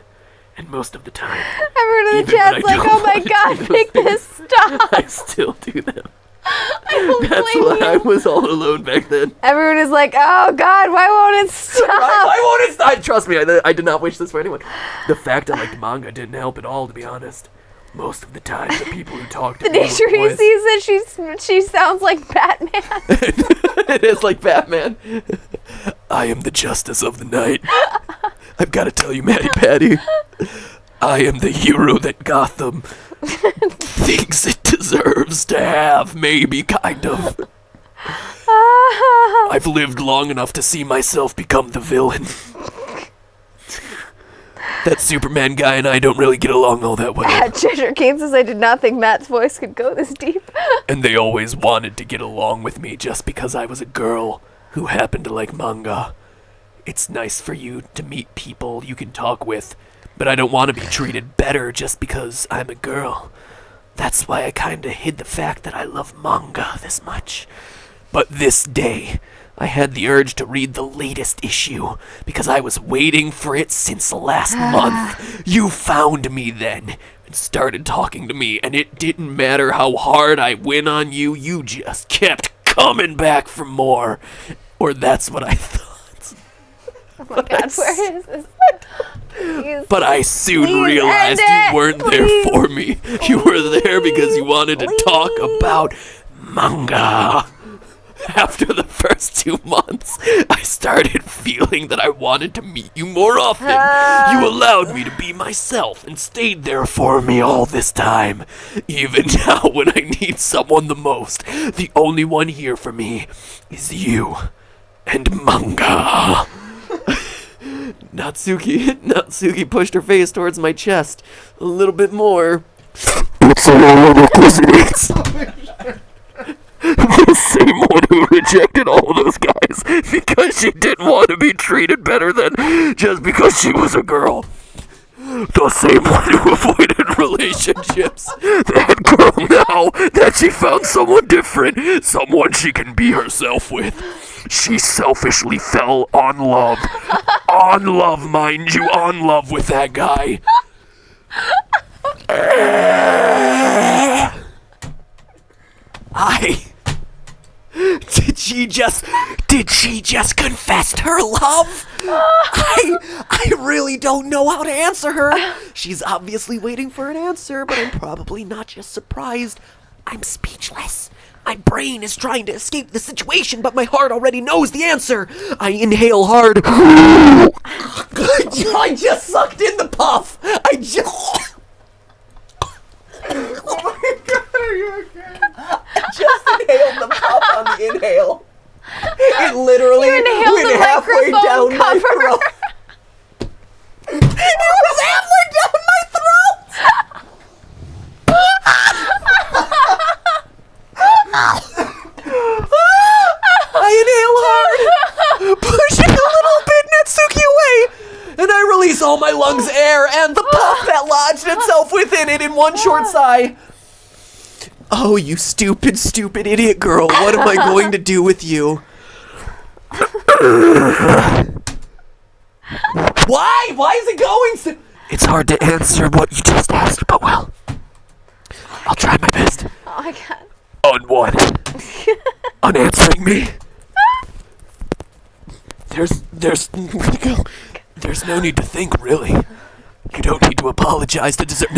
And most of the time. Everyone in the even when chat's I like, don't oh my want to God, do those make this things, stop. I still do them. I don't That's blame why you. I was all alone back then. Everyone is like, oh God, why won't it stop? Why won't it stop? Trust me, I did not wish this for anyone. The fact I liked manga didn't help at all, to be honest. Most of the time, the people who talked to The me were nature he boys. sees that she sounds like Batman. It is like Batman. I am the justice of the night. I've got to tell you, Matty Patty, I am the hero that Gotham thinks it deserves to have, maybe, kind of. I've lived long enough to see myself become the villain. That Superman guy and I don't really get along all that well. Cheshire King says, I did not think Matt's voice could go this deep. And they always wanted to get along with me just because I was a girl who happened to like manga. It's nice for you to meet people you can talk with, but I don't want to be treated better just because I'm a girl. That's why I kinda hid the fact that I love manga this much. But this day, I had the urge to read the latest issue, because I was waiting for it since last month. You found me then, and started talking to me, and it didn't matter how hard I went on you, you just kept coming back for more. Or that's what I thought. Oh my God, where is this? Please, But I soon please realized end it, you weren't please. there for me. You were there because you wanted to talk about manga. After the first 2 months, I started feeling that I wanted to meet you more often. You allowed me to be myself and stayed there for me all this time. Even now when I need someone the most, the only one here for me is you and manga. Natsuki pushed her face towards my chest a little bit more. It's a lot of coincidence. The same one who rejected all those guys because she didn't want to be treated better than just because she was a girl. The same one who avoided relationships. That girl now that she found someone different, someone she can be herself with. She selfishly fell on love. On love, mind you, on love with that guy. Did she just confess her love? I really don't know how to answer her. She's obviously waiting for an answer, but I'm probably not just surprised. I'm speechless. My brain is trying to escape the situation, but my heart already knows the answer. I inhale hard. I just sucked in the puff. Oh my God, are you okay? Just inhaled the puff on the inhale. It literally You inhaled went the halfway microphone down my cover. throat. It was halfway down my throat. I inhale hard, pushing a little bit Natsuki away, and I release all my lungs' air and the puff that lodged itself within it in one short sigh. Oh, you stupid, stupid idiot girl, what am I going to do with you? Why? Why is it going so... It's hard to answer what you just asked, but well, I'll try my best. Oh my god. On what? On answering me? Where'd it go? There's no need to think, really. You don't need to apologize to deserve...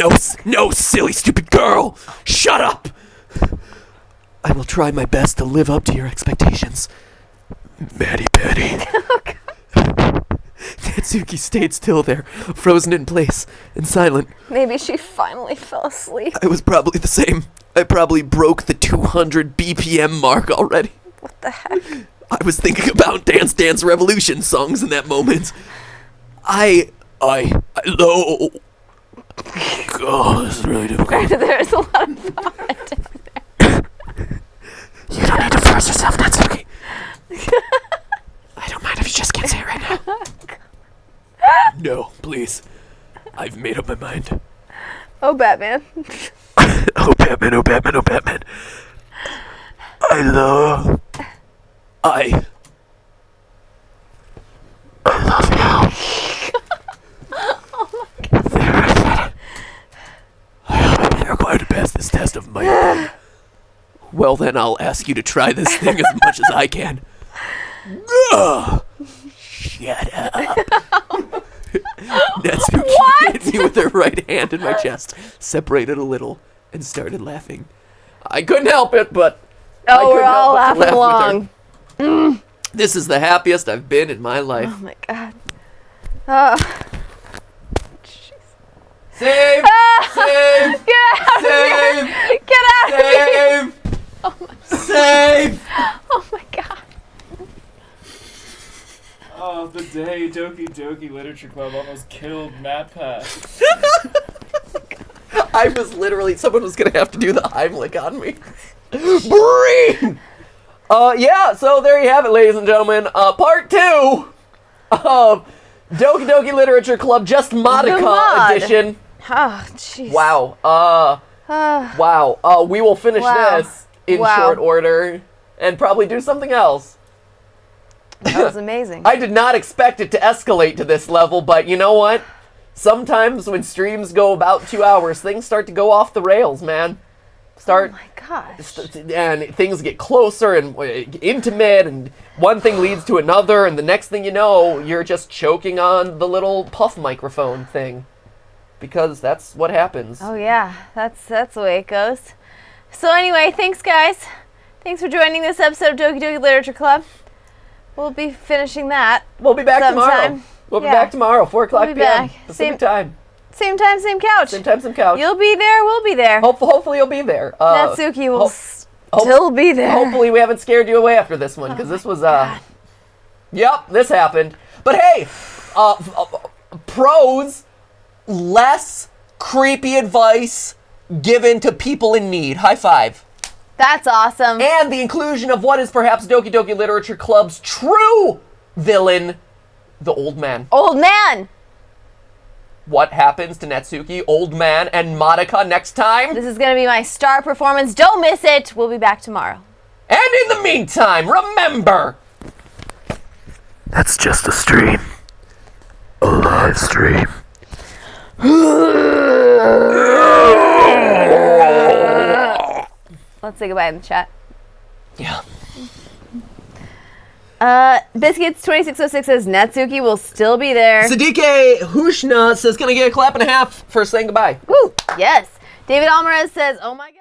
No, silly, stupid girl! Shut up! I will try my best to live up to your expectations. Maddie Patty. Natsuki stayed still there, frozen in place and silent. Maybe she finally fell asleep. I was probably the same. I probably broke the 200 BPM mark already. What the heck? I was thinking about Dance Dance Revolution songs in that moment. Low. God, this is really difficult. There's a lot of vomit in there. You don't need to force yourself, Natsuki. I don't mind if you just can't say it right now. No, please. I've made up my mind. Oh, Batman. Oh, Batman, oh, Batman, oh, Batman. I love you. Oh my god. There, I said it. I hope I'm required to pass this test of my own. Well, then I'll ask you to try this thing as much as I can. Shut up. Natsuki hit me with her right hand in my chest, separated a little, and started laughing. I couldn't help it, but we're all laughing along. This is the happiest I've been in my life. Oh my god. Oh. Save! Save! Get out Save! of here! Get out of here! Save! Oh my god. Save! Oh my god. Oh, the day Doki Doki Literature Club almost killed MatPat. I was literally, someone was going to have to do the Heimlich on me. Breathe! Yeah, so there you have it, ladies and gentlemen. Part 2 of Doki Doki Literature Club, just Monika edition. Oh, jeez. Wow. Wow. We will finish this in short order and probably do something else. That was amazing. I did not expect it to escalate to this level, but you know what? Sometimes when streams go about 2 hours, things start to go off the rails, man. Oh my gosh. And things get closer and intimate, and one thing leads to another, and the next thing you know, you're just choking on the little puff microphone thing. Because that's what happens. Oh yeah, that's the way it goes. So anyway, thanks guys. Thanks for joining this episode of Doki Doki Literature Club. We'll be finishing that. We'll be back sometime. tomorrow. We'll be back tomorrow, 4 o'clock We'll be p.m. back. Pacific time. Same time, same couch. Same time, same couch. You'll be there, we'll be there. Hopefully you'll be there. Natsuki will still be there. Hopefully we haven't scared you away after this one, because this was, Yep, this happened. But hey, pros, less creepy advice given to people in need. High five. That's awesome. And the inclusion of what is perhaps Doki Doki Literature Club's true villain, the old man. Old man! What happens to Natsuki, old man, and Monika next time? This is going to be my star performance. Don't miss it. We'll be back tomorrow. And in the meantime, remember, that's just a stream. A live stream. Let's say goodbye in the chat. Yeah. Biscuits2606 says Natsuki will still be there. Sadike Hushna says, can I get a clap and a half for saying goodbye? Woo! Yes. David Alvarez says, oh my god.